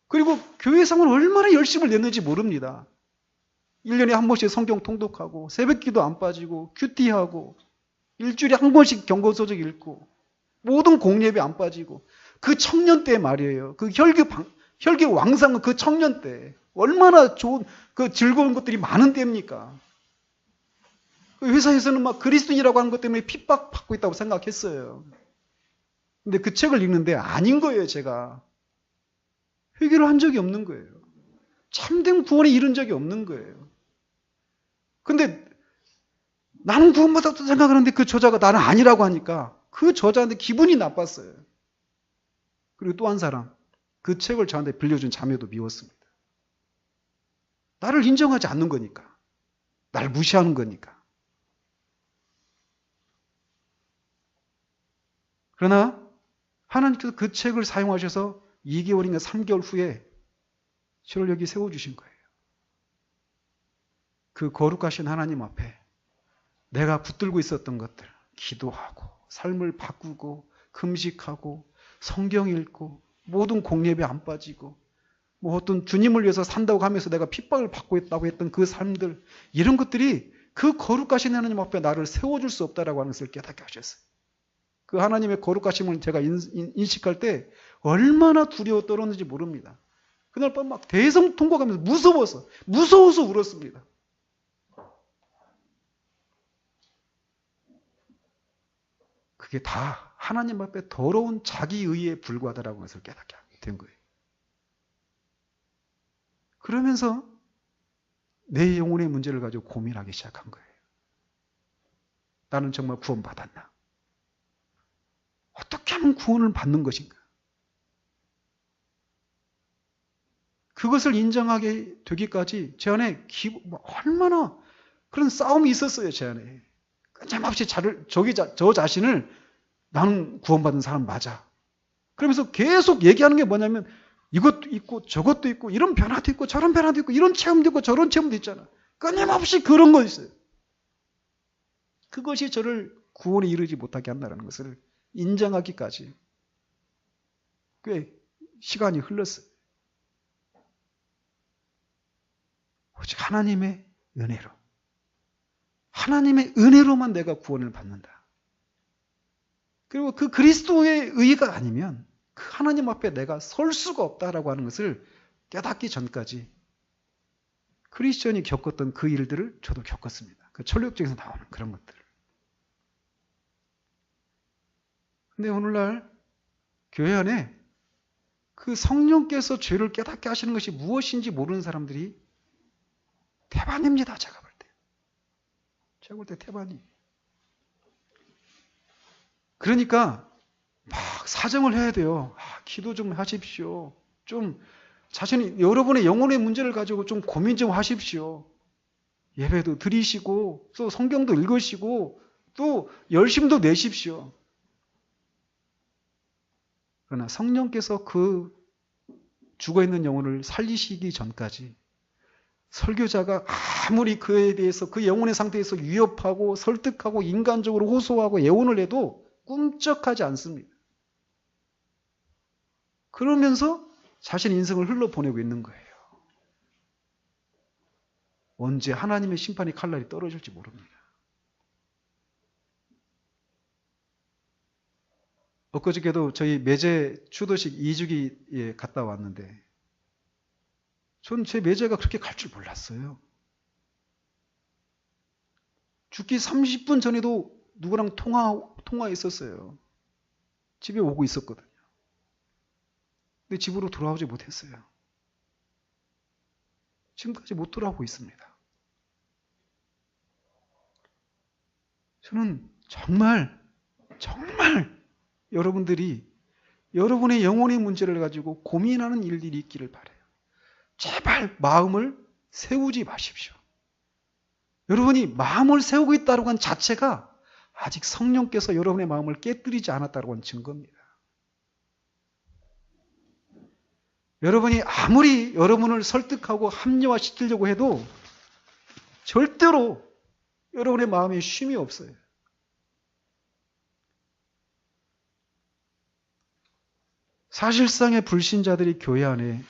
그리고 교회 생활을 얼마나 열심을 냈는지 모릅니다. 1년에 한 번씩 성경 통독하고, 새벽기도 안 빠지고, 큐티하고, 일주일에 한 번씩 경고서적 읽고, 모든 공예배 안 빠지고, 그 청년 때 말이에요. 그 혈기 왕성한 그 청년 때 얼마나 좋은, 그 즐거운 것들이 많은 때입니까? 그 회사에서는 막 그리스도인이라고 하는 것 때문에 핍박받고 있다고 생각했어요. 근데 그 책을 읽는데 아닌 거예요, 제가. 회개를 한 적이 없는 거예요. 참된 구원에 이른 적이 없는 거예요. 근데 나는 구원받았다고 생각하는데 그 저자가 나는 아니라고 하니까 그 저자한테 기분이 나빴어요. 그리고 또 한 사람, 그 책을 저한테 빌려준 자매도 미웠습니다. 나를 인정하지 않는 거니까. 나를 무시하는 거니까. 그러나 하나님께서 그 책을 사용하셔서 2개월인가 3개월 후에 저를 여기 세워주신 거예요. 그 거룩하신 하나님 앞에 내가 붙들고 있었던 것들, 기도하고 삶을 바꾸고 금식하고 성경 읽고 모든 공예배 안 빠지고 뭐 어떤 주님을 위해서 산다고 하면서 내가 핍박을 받고 있다고 했던 그 삶들, 이런 것들이 그 거룩하신 하나님 앞에 나를 세워줄 수 없다라고 하는 것을 깨닫게 하셨어요. 그 하나님의 거룩하심을 제가 인식할 때 얼마나 두려워 떨었는지 모릅니다. 그날 밤 막 대성통곡하면서 무서워서 울었습니다. 그게 다 하나님 앞에 더러운 자기의에 불과하다라는 것을 깨닫게 된 거예요. 그러면서 내 영혼의 문제를 가지고 고민하기 시작한 거예요. 나는 정말 구원받았나? 어떻게 하면 구원을 받는 것인가? 그것을 인정하게 되기까지 제 안에 얼마나 그런 싸움이 있었어요, 제 안에. 끊임없이 저 자신을 나는 구원받은 사람 맞아. 그러면서 계속 얘기하는 게 뭐냐면 이것도 있고 저것도 있고 이런 변화도 있고 저런 변화도 있고 이런 체험도 있고 저런 체험도 있잖아. 끊임없이 그런 거 있어요. 그것이 저를 구원에 이르지 못하게 한다는 것을 인정하기까지 꽤 시간이 흘렀어요. 오직 하나님의 은혜로. 하나님의 은혜로만 내가 구원을 받는다. 그리고 그 그리스도의 의가 아니면 그 하나님 앞에 내가 설 수가 없다라고 하는 것을 깨닫기 전까지 크리스천이 겪었던 그 일들을 저도 겪었습니다. 그 철학적에서 나오는 그런 것들을. 근데 오늘날 교회 안에 그 성령께서 죄를 깨닫게 하시는 것이 무엇인지 모르는 사람들이 태반입니다. 제가 볼 때. 제가 볼 때 태반이. 그러니까 막 사정을 해야 돼요. 기도 좀 하십시오. 좀 자신이 여러분의 영혼의 문제를 가지고 좀 고민 좀 하십시오. 예배도 드리시고 또 성경도 읽으시고 또 열심도 내십시오. 그러나 성령께서 그 죽어있는 영혼을 살리시기 전까지 설교자가 아무리 그에 대해서 그 영혼의 상태에서 위협하고 설득하고 인간적으로 호소하고 예언을 해도 꿈쩍하지 않습니다. 그러면서 자신 인생을 흘러보내고 있는 거예요. 언제 하나님의 심판의 칼날이 떨어질지 모릅니다. 엊그저께도 저희 매제 추도식 2주기에 갔다 왔는데 전 제 매제가 그렇게 갈 줄 몰랐어요. 죽기 30분 전에도 누구랑 통화했었어요. 집에 오고 있었거든요. 근데 집으로 돌아오지 못했어요. 지금까지 못 돌아오고 있습니다. 저는 정말 여러분들이 여러분의 영혼의 문제를 가지고 고민하는 일들이 있기를 바라요. 제발 마음을 세우지 마십시오. 여러분이 마음을 세우고 있다는 것 자체가 아직 성령께서 여러분의 마음을 깨뜨리지 않았다는 건 증거입니다. 여러분이 아무리 여러분을 설득하고 합리화시키려고 해도 절대로 여러분의 마음에 쉼이 없어요. 사실상의 불신자들이 교회 안에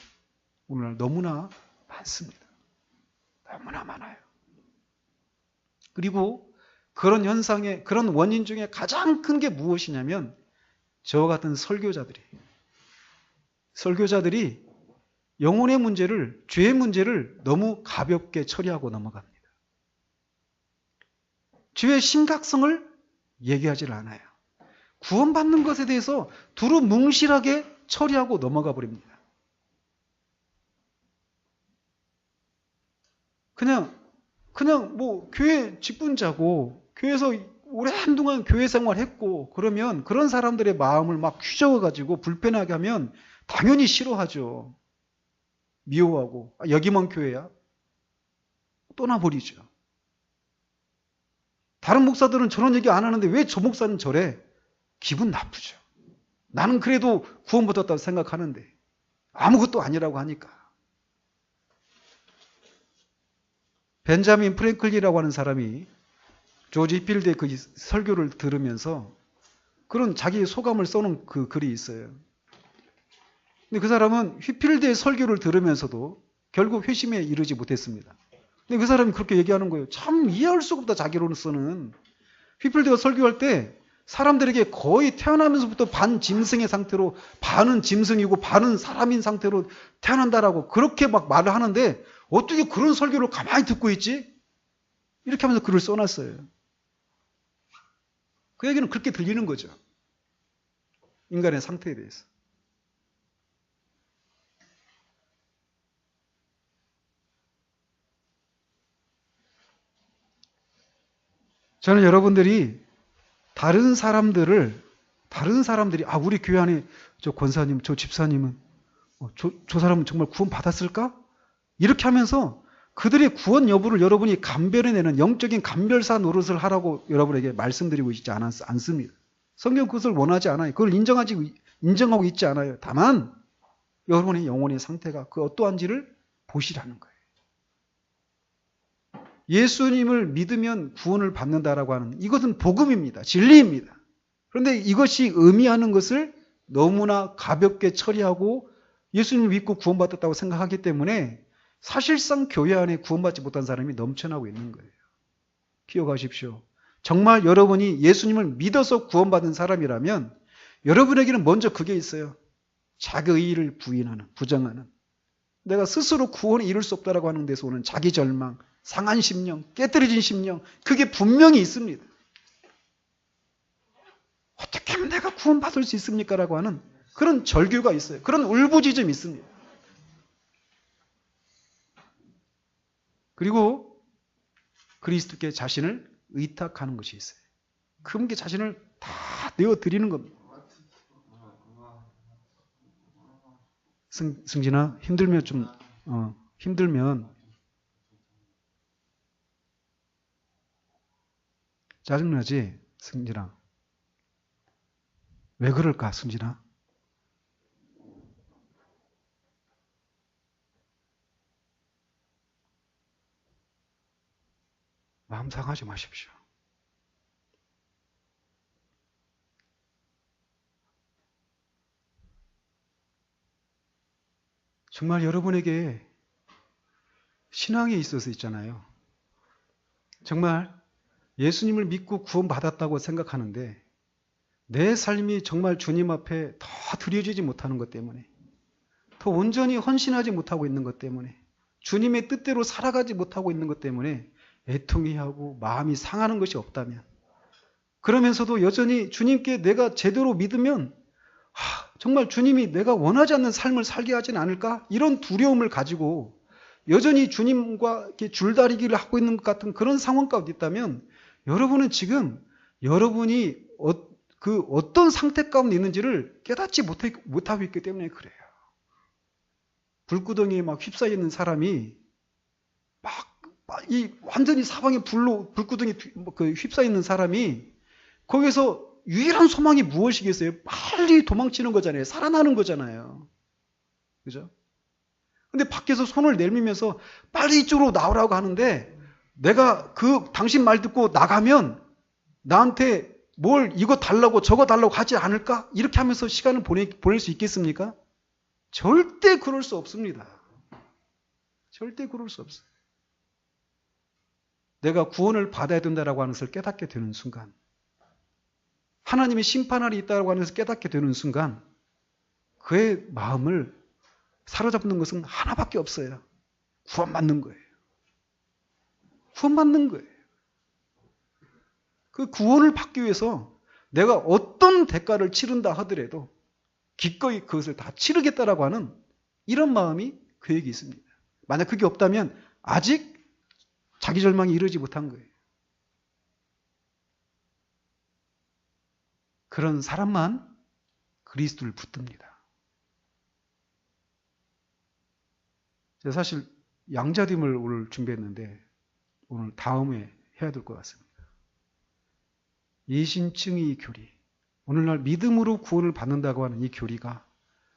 오늘날 너무나 많습니다. 너무나 많아요. 그리고 그런 현상의 그런 원인 중에 가장 큰 게 무엇이냐면 저와 같은 설교자들이 영혼의 문제를, 죄의 문제를 너무 가볍게 처리하고 넘어갑니다. 죄의 심각성을 얘기하지 않아요. 구원받는 것에 대해서 두루뭉실하게 처리하고 넘어가 버립니다. 그냥 뭐 교회 직분자고 교회에서 오래 한동안 교회 생활했고 그러면 그런 사람들의 마음을 막 휘저어가지고 불편하게 하면 당연히 싫어하죠. 미워하고 여기만 교회야? 떠나버리죠. 다른 목사들은 저런 얘기 안 하는데 왜 저 목사는 저래? 기분 나쁘죠. 나는 그래도 구원받았다고 생각하는데 아무것도 아니라고 하니까. 벤자민 프랭클리라고 하는 사람이 조지 휘필드의 그 설교를 들으면서 그런 자기의 소감을 써놓은 그 글이 있어요. 근데 그 사람은 휘필드의 설교를 들으면서도 결국 회심에 이르지 못했습니다. 근데 그 사람이 그렇게 얘기하는 거예요. 참 이해할 수가 없다, 자기로서는. 휘필드가 설교할 때 사람들에게 거의 태어나면서부터 반짐승의 상태로, 반은 짐승이고 반은 사람인 상태로 태어난다라고 그렇게 막 말을 하는데 어떻게 그런 설교를 가만히 듣고 있지? 이렇게 하면서 글을 써놨어요. 그 얘기는 그렇게 들리는 거죠. 인간의 상태에 대해서. 저는 여러분들이 다른 사람들이, 우리 교회 안에 저 권사님, 저 집사님은, 저 사람은 정말 구원 받았을까? 이렇게 하면서 그들의 구원 여부를 여러분이 감별해내는 영적인 감별사 노릇을 하라고 여러분에게 말씀드리고 있지 않습니다. 성경 그것을 원하지 않아요. 그걸 인정하고 있지 않아요. 다만 여러분의 영혼의 상태가 그 어떠한지를 보시라는 거예요. 예수님을 믿으면 구원을 받는다라고 하는 이것은 복음입니다. 진리입니다. 그런데 이것이 의미하는 것을 너무나 가볍게 처리하고 예수님을 믿고 구원받았다고 생각하기 때문에 사실상 교회 안에 구원받지 못한 사람이 넘쳐나고 있는 거예요. 기억하십시오. 정말 여러분이 예수님을 믿어서 구원받은 사람이라면 여러분에게는 먼저 그게 있어요. 자기의 의의를 부정하는. 내가 스스로 구원에 이룰 수 없다라고 하는 데서 오는 자기 절망, 상한 심령, 깨뜨려진 심령, 그게 분명히 있습니다. 어떻게 하면 내가 구원받을 수 있습니까? 라고 하는 그런 절규가 있어요. 그런 울부짖음이 있습니다. 그리고 그리스도께 자신을 의탁하는 것이 있어요. 그분께 자신을 다 내어드리는 겁니다. 승진아, 힘들면 짜증나지? 승진아. 왜 그럴까, 승진아? 마음 상하지 마십시오. 정말 여러분에게 신앙에 있어서 있잖아요. 정말 예수님을 믿고 구원받았다고 생각하는데 내 삶이 정말 주님 앞에 더 드려지지 못하는 것 때문에, 더 온전히 헌신하지 못하고 있는 것 때문에, 주님의 뜻대로 살아가지 못하고 있는 것 때문에 애통해하고 마음이 상하는 것이 없다면, 그러면서도 여전히 주님께 내가 제대로 믿으면 정말 주님이 내가 원하지 않는 삶을 살게 하진 않을까? 이런 두려움을 가지고 여전히 주님과 이렇게 줄다리기를 하고 있는 것 같은 그런 상황 가운데 있다면 여러분은 지금 여러분이 그 어떤 상태 가운데 있는지를 깨닫지 못하고 있기 때문에 그래요. 불구덩이에 막 휩싸여 있는 사람이 완전히 사방에 불구덩이에 휩싸여 있는 사람이 거기서 유일한 소망이 무엇이겠어요? 빨리 도망치는 거잖아요. 살아나는 거잖아요. 그죠? 근데 밖에서 손을 내밀면서 빨리 이쪽으로 나오라고 하는데 내가 당신 말 듣고 나가면 나한테 뭘 이거 달라고 저거 달라고 하지 않을까? 이렇게 하면서 시간을 보낼 수 있겠습니까? 절대 그럴 수 없습니다. 절대 그럴 수 없어요. 내가 구원을 받아야 된다라고 하는 것을 깨닫게 되는 순간, 하나님의 심판날이 있다고 하는 것을 깨닫게 되는 순간 그의 마음을 사로잡는 것은 하나밖에 없어요. 구원받는 거예요. 구원받는 거예요. 그 구원을 받기 위해서 내가 어떤 대가를 치른다 하더라도 기꺼이 그것을 다 치르겠다라고 하는 이런 마음이 그에게 있습니다. 만약 그게 없다면 아직 자기 절망이 이루지 못한 거예요. 그런 사람만 그리스도를 붙듭니다. 제가 사실 양자됨을 오늘 준비했는데 오늘 다음에 해야 될 것 같습니다. 이신칭의 교리, 오늘날 믿음으로 구원을 받는다고 하는 이 교리가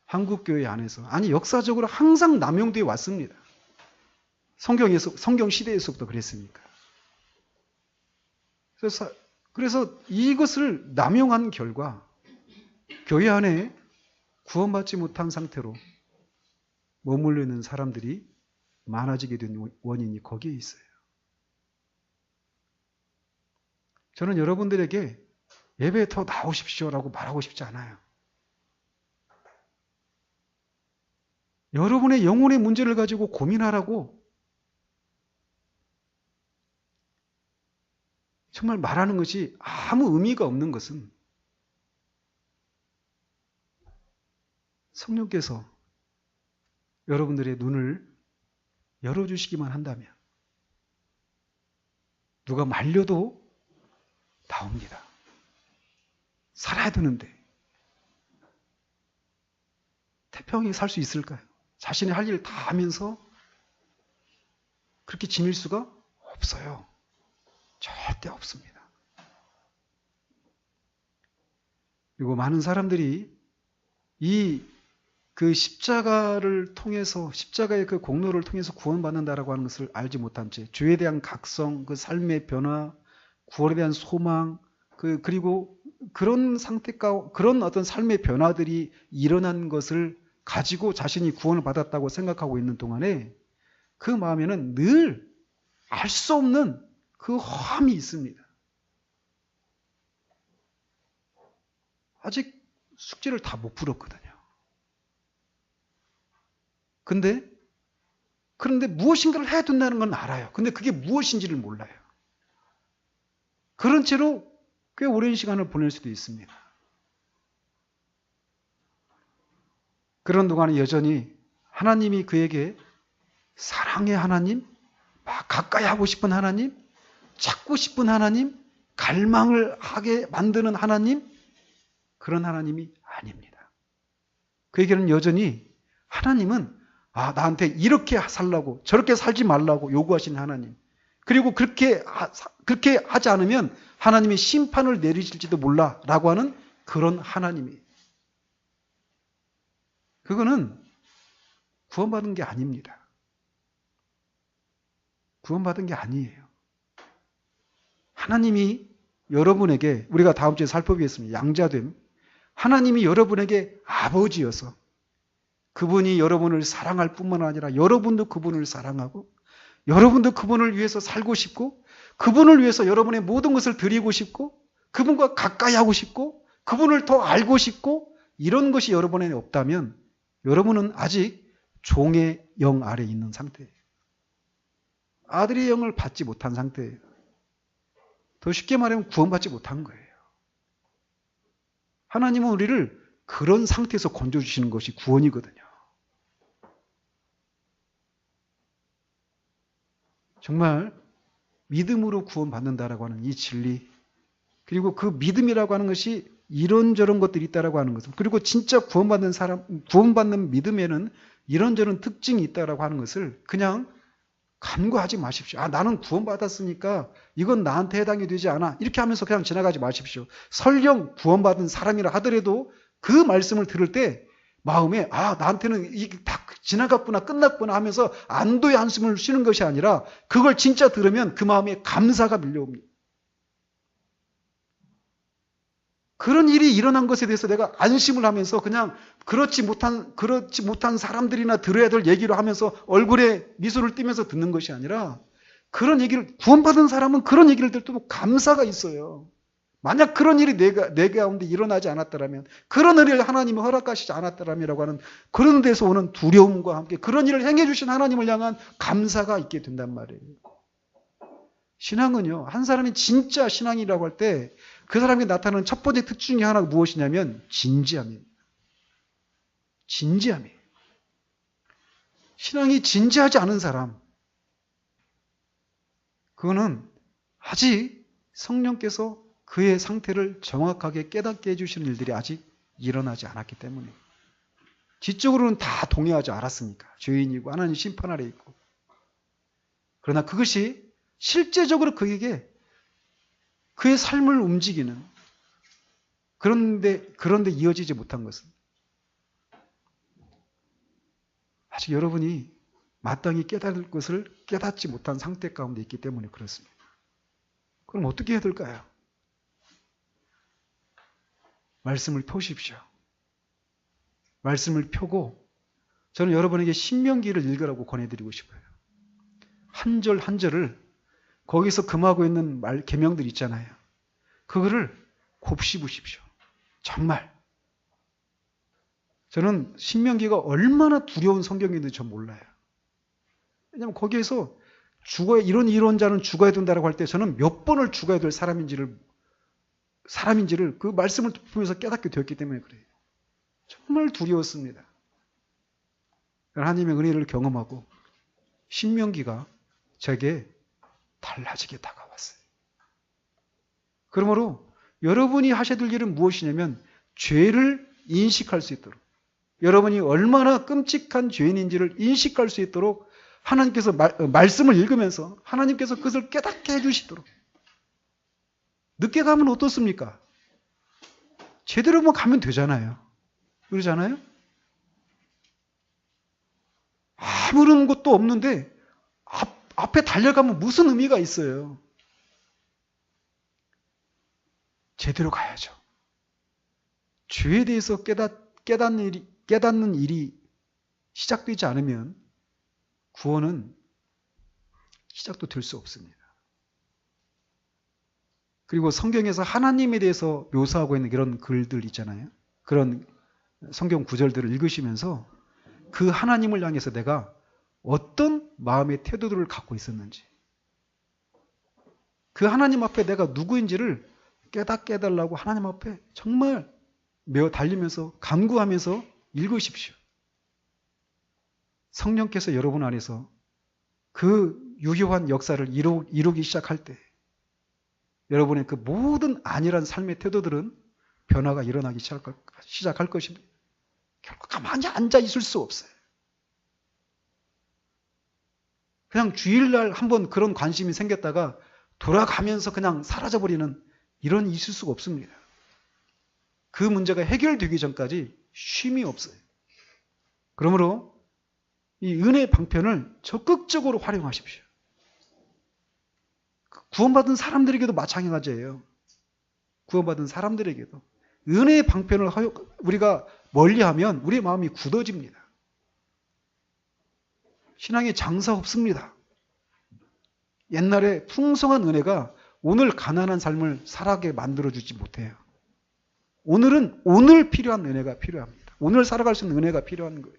한국교회 안에서, 아니 역사적으로 항상 남용되어 왔습니다. 성경 시대에서부터 그랬으니까. 그래서 이것을 남용한 결과 교회 안에 구원받지 못한 상태로 머물러 있는 사람들이 많아지게 된 원인이 거기에 있어요. 저는 여러분들에게 예배에 더 나오십시오라고 말하고 싶지 않아요. 여러분의 영혼의 문제를 가지고 고민하라고 정말 말하는 것이 아무 의미가 없는 것은 성령께서 여러분들의 눈을 열어주시기만 한다면 누가 말려도 나옵니다. 살아야 되는데 태평하게 살 수 있을까요? 자신의 할 일 다 하면서 그렇게 지낼 수가 없어요. 절대 없습니다. 그리고 많은 사람들이 그 십자가를 통해서, 십자가의 그 공로를 통해서 구원받는다라고 하는 것을 알지 못한 채 죄에 대한 각성, 그 삶의 변화, 구원에 대한 소망, 그리고 그런 상태가, 그런 어떤 삶의 변화들이 일어난 것을 가지고 자신이 구원을 받았다고 생각하고 있는 동안에 그 마음에는 늘 알 수 없는 그 허함이 있습니다. 아직 숙제를 다 못 풀었거든요. 그런데 무엇인가를 해야 된다는 건 알아요. 근데 그게 무엇인지를 몰라요. 그런 채로 꽤 오랜 시간을 보낼 수도 있습니다. 그런 동안에 여전히 하나님이 그에게 사랑의 하나님, 막 가까이 하고 싶은 하나님, 찾고 싶은 하나님, 갈망을 하게 만드는 하나님, 그런 하나님이 아닙니다. 그에게는 여전히 하나님은 나한테 이렇게 살라고, 저렇게 살지 말라고 요구하시는 하나님, 그리고 그렇게 하지 않으면 하나님이 심판을 내리실지도 몰라 라고 하는 그런 하나님이, 그거는 구원받은 게 아닙니다. 구원받은 게 아니에요. 하나님이 여러분에게, 우리가 다음 주에 살펴보겠습니다. 양자됨. 하나님이 여러분에게 아버지여서 그분이 여러분을 사랑할 뿐만 아니라 여러분도 그분을 사랑하고 여러분도 그분을 위해서 살고 싶고 그분을 위해서 여러분의 모든 것을 드리고 싶고 그분과 가까이 하고 싶고 그분을 더 알고 싶고 이런 것이 여러분에 없다면 여러분은 아직 종의 영 아래에 있는 상태예요. 아들의 영을 받지 못한 상태예요. 더 쉽게 말하면 구원받지 못한 거예요. 하나님은 우리를 그런 상태에서 건져주시는 것이 구원이거든요. 정말 믿음으로 구원받는다라고 하는 이 진리, 그리고 그 믿음이라고 하는 것이 이런저런 것들이 있다라고 하는 것을, 그리고 진짜 구원받는 믿음에는 이런저런 특징이 있다라고 하는 것을 그냥 간과하지 마십시오. 나는 구원받았으니까 이건 나한테 해당이 되지 않아. 이렇게 하면서 그냥 지나가지 마십시오. 설령 구원받은 사람이라 하더라도 그 말씀을 들을 때 마음에 나한테는 이게 다 지나갔구나, 끝났구나 하면서 안도의 한숨을 쉬는 것이 아니라 그걸 진짜 들으면 그 마음에 감사가 밀려옵니다. 그런 일이 일어난 것에 대해서 내가 안심을 하면서 그냥 그렇지 못한 사람들이나 들어야 될 얘기로 하면서 얼굴에 미소를 띠면서 듣는 것이 아니라, 그런 얘기를, 구원받은 사람은 그런 얘기를 들을 때 감사가 있어요. 만약 그런 일이 내 가운데 일어나지 않았더라면, 그런 일을 하나님이 허락하시지 않았더라면이라고 하는 그런 데서 오는 두려움과 함께 그런 일을 행해 주신 하나님을 향한 감사가 있게 된단 말이에요. 신앙은요, 한 사람이 진짜 신앙이라고 할 때 그 사람이 나타나는 첫 번째 특징이 하나가 무엇이냐면 진지함입니다. 진지함이에요. 신앙이 진지하지 않은 사람, 그거는 아직 성령께서 그의 상태를 정확하게 깨닫게 해주시는 일들이 아직 일어나지 않았기 때문에, 지적으로는 다 동의하지 않았습니까? 죄인이고 하나님 심판 아래 있고. 그러나 그것이 실제적으로 그에게 그의 삶을 움직이는, 그런데 이어지지 못한 것은 아직 여러분이 마땅히 깨달을 것을 깨닫지 못한 상태 가운데 있기 때문에 그렇습니다. 그럼 어떻게 해야 될까요? 말씀을 펴십시오. 말씀을 펴고 저는 여러분에게 신명기를 읽으라고 권해드리고 싶어요. 한 절 한 절을, 거기서 금하고 있는 계명들 있잖아요. 그거를 곱씹으십시오. 정말. 저는 신명기가 얼마나 두려운 성경인지 전 몰라요. 왜냐하면 거기에서 이런 이론자는 죽어야 된다고 할 때 저는 몇 번을 죽어야 될 사람인지를 그 말씀을 보면서 깨닫게 되었기 때문에 그래요. 정말 두려웠습니다. 하나님의 은혜를 경험하고 신명기가 제게 달라지게 다가왔어요. 그러므로 여러분이 하셔야 될 일은 무엇이냐면 죄를 인식할 수 있도록, 여러분이 얼마나 끔찍한 죄인인지를 인식할 수 있도록 하나님께서 말씀을 읽으면서 하나님께서 그것을 깨닫게 해주시도록. 늦게 가면 어떻습니까? 제대로만 가면 되잖아요. 그러잖아요? 아무런 것도 없는데 앞에 달려가면 무슨 의미가 있어요? 제대로 가야죠. 죄에 대해서 깨닫는 일이 시작되지 않으면 구원은 시작도 될 수 없습니다. 그리고 성경에서 하나님에 대해서 묘사하고 있는 이런 글들 있잖아요. 그런 성경 구절들을 읽으시면서 그 하나님을 향해서 내가 어떤 마음의 태도들을 갖고 있었는지, 그 하나님 앞에 내가 누구인지를 깨닫게 해달라고 하나님 앞에 정말 메어 달리면서 간구하면서 읽으십시오. 성령께서 여러분 안에서 그 유효한 역사를 이루기 시작할 때 여러분의 그 모든 안일한 삶의 태도들은 변화가 일어나기 시작할 것입니다. 결코 가만히 앉아 있을 수 없어요. 그냥 주일날 한번 그런 관심이 생겼다가 돌아가면서 그냥 사라져버리는 이런 일이 있을 수가 없습니다. 그 문제가 해결되기 전까지 쉼이 없어요. 그러므로 이 은혜의 방편을 적극적으로 활용하십시오. 구원받은 사람들에게도 마찬가지예요. 구원받은 사람들에게도 은혜의 방편을 우리가 멀리하면 우리의 마음이 굳어집니다. 신앙에 장사 없습니다. 옛날에 풍성한 은혜가 오늘 가난한 삶을 살아가게 만들어주지 못해요. 오늘은 오늘 필요한 은혜가 필요합니다. 오늘 살아갈 수 있는 은혜가 필요한 거예요.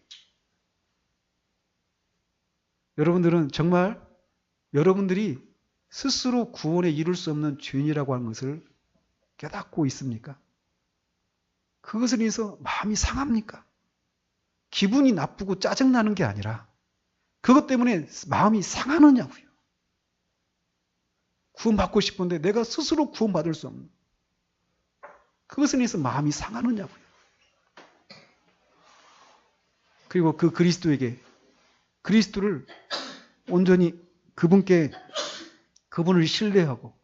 여러분들은 정말 여러분들이 스스로 구원에 이룰 수 없는 죄인이라고 하는 것을 깨닫고 있습니까? 그것을 인해서 마음이 상합니까? 기분이 나쁘고 짜증나는 게 아니라 그것 때문에 마음이 상하느냐고요. 구원받고 싶은데 내가 스스로 구원받을 수 없는, 그것을 인해서 마음이 상하느냐고요. 그리고 그 그리스도를 온전히 그분을 신뢰하고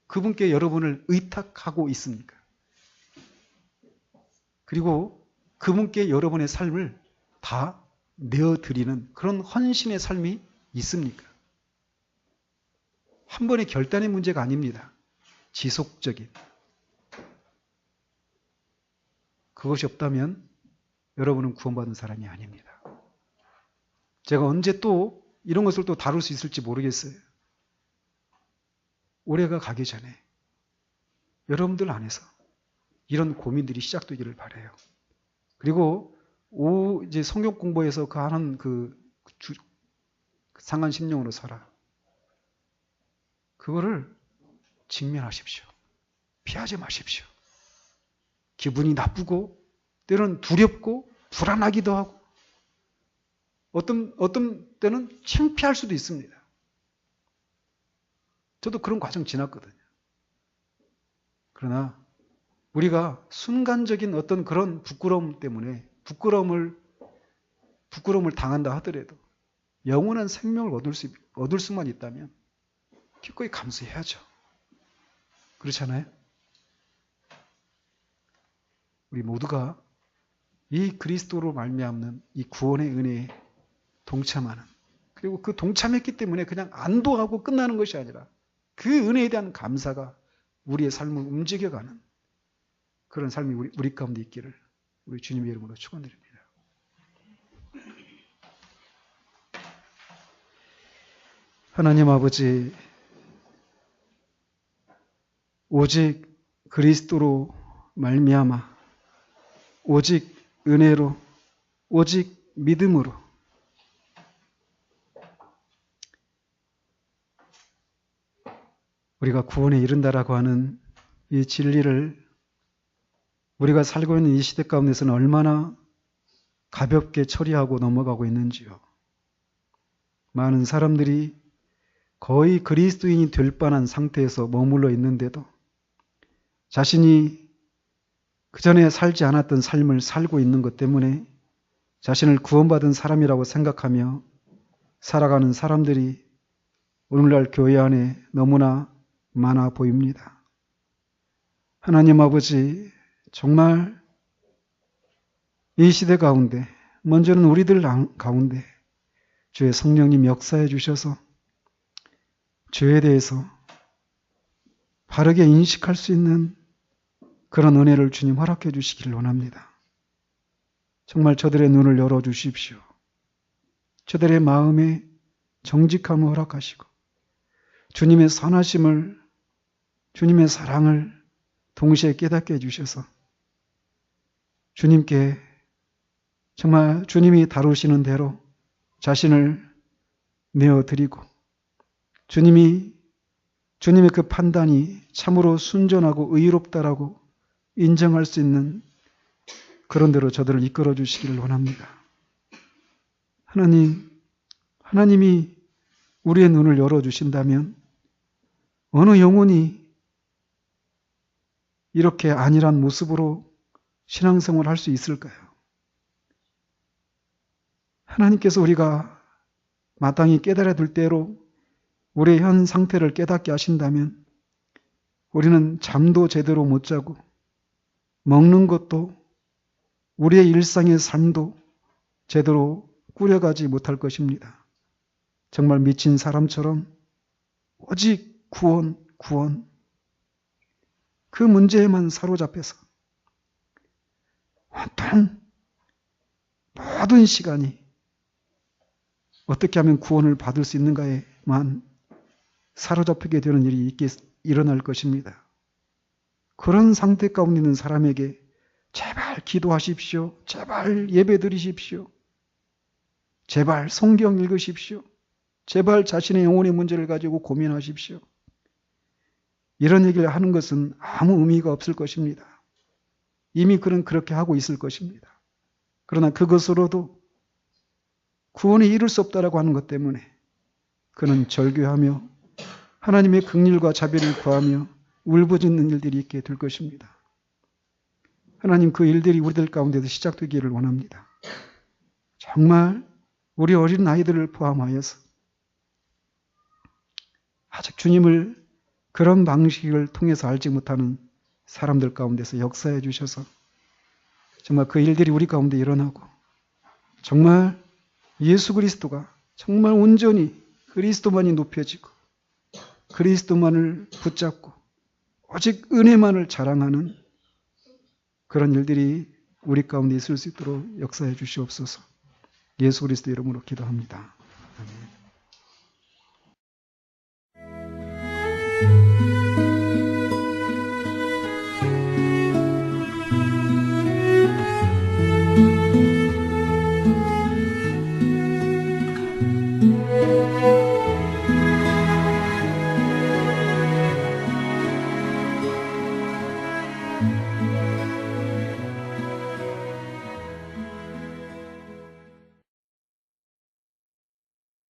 그분께 여러분을 의탁하고 있습니까? 그리고 그분께 여러분의 삶을 다 내어드리는 그런 헌신의 삶이 있습니까? 한 번의 결단의 문제가 아닙니다. 지속적인. 그것이 없다면 여러분은 구원받은 사람이 아닙니다. 제가 언제 또 이런 것을 또 다룰 수 있을지 모르겠어요. 올해가 가기 전에 여러분들 안에서 이런 고민들이 시작되기를 바라요. 그리고 이제 성경 공부에서 하는 상한 심령으로 살아. 그거를 직면하십시오. 피하지 마십시오. 기분이 나쁘고 때로는 두렵고 불안하기도 하고 어떤 때는 창피할 수도 있습니다. 저도 그런 과정 지났거든요. 그러나 우리가 순간적인 어떤 그런 부끄러움 때문에 부끄러움을 당한다 하더라도 영원한 생명을 얻을 수만 있다면 기꺼이 감수해야죠. 그렇잖아요? 우리 모두가 이 그리스도로 말미암는 이 구원의 은혜에 동참하는, 그리고 그 동참했기 때문에 그냥 안도하고 끝나는 것이 아니라 그 은혜에 대한 감사가 우리의 삶을 움직여가는 그런 삶이 우리 가운데 있기를 우리 주님의 이름으로 축원드립니다. 하나님 아버지, 오직 그리스도로 말미암아, 오직 은혜로, 오직 믿음으로 우리가 구원에 이른다라고 하는 이 진리를 우리가 살고 있는 이 시대 가운데서는 얼마나 가볍게 처리하고 넘어가고 있는지요. 많은 사람들이 거의 그리스도인이 될 뻔한 상태에서 머물러 있는데도 자신이 그전에 살지 않았던 삶을 살고 있는 것 때문에 자신을 구원받은 사람이라고 생각하며 살아가는 사람들이 오늘날 교회 안에 너무나 많아 보입니다. 하나님 아버지, 정말 이 시대 가운데, 먼저는 우리들 가운데 주의 성령님 역사해 주셔서 죄에 대해서 바르게 인식할 수 있는 그런 은혜를 주님 허락해 주시기를 원합니다. 정말 저들의 눈을 열어 주십시오. 저들의 마음에 정직함을 허락하시고 주님의 선하심을, 주님의 사랑을 동시에 깨닫게 해주셔서 주님께 정말 주님이 다루시는 대로 자신을 내어드리고 주님의 그 판단이 참으로 순전하고 의롭다라고 인정할 수 있는 그런 대로 저들을 이끌어 주시기를 원합니다. 하나님이 우리의 눈을 열어주신다면 어느 영혼이 이렇게 안일한 모습으로 신앙생활을 할 수 있을까요? 하나님께서 우리가 마땅히 깨달아야 될 때로 우리의 현 상태를 깨닫게 하신다면 우리는 잠도 제대로 못 자고 먹는 것도 우리의 일상의 삶도 제대로 꾸려가지 못할 것입니다. 정말 미친 사람처럼 오직 구원 그 문제에만 사로잡혀서 온통 모든 시간이 어떻게 하면 구원을 받을 수 있는가에만 사로잡히게 되는 일이 일어날 것입니다. 그런 상태 가운데 있는 사람에게 제발 기도하십시오. 제발 예배 드리십시오. 제발 성경 읽으십시오. 제발 자신의 영혼의 문제를 가지고 고민하십시오. 이런 얘기를 하는 것은 아무 의미가 없을 것입니다. 이미 그는 그렇게 하고 있을 것입니다. 그러나 그것으로도 구원에 이룰 수 없다라고 하는 것 때문에 그는 절규하며 하나님의 긍휼과 자비를 구하며 울부짖는 일들이 있게 될 것입니다. 하나님, 그 일들이 우리들 가운데도 시작되기를 원합니다. 정말 우리 어린 아이들을 포함하여서 아직 주님을 그런 방식을 통해서 알지 못하는 사람들 가운데서 역사해 주셔서 정말 그 일들이 우리 가운데 일어나고 정말 예수 그리스도가 정말 온전히 그리스도만이 높여지고 그리스도만을 붙잡고 오직 은혜만을 자랑하는 그런 일들이 우리 가운데 있을 수 있도록 역사해 주시옵소서. 예수 그리스도 이름으로 기도합니다. 아멘.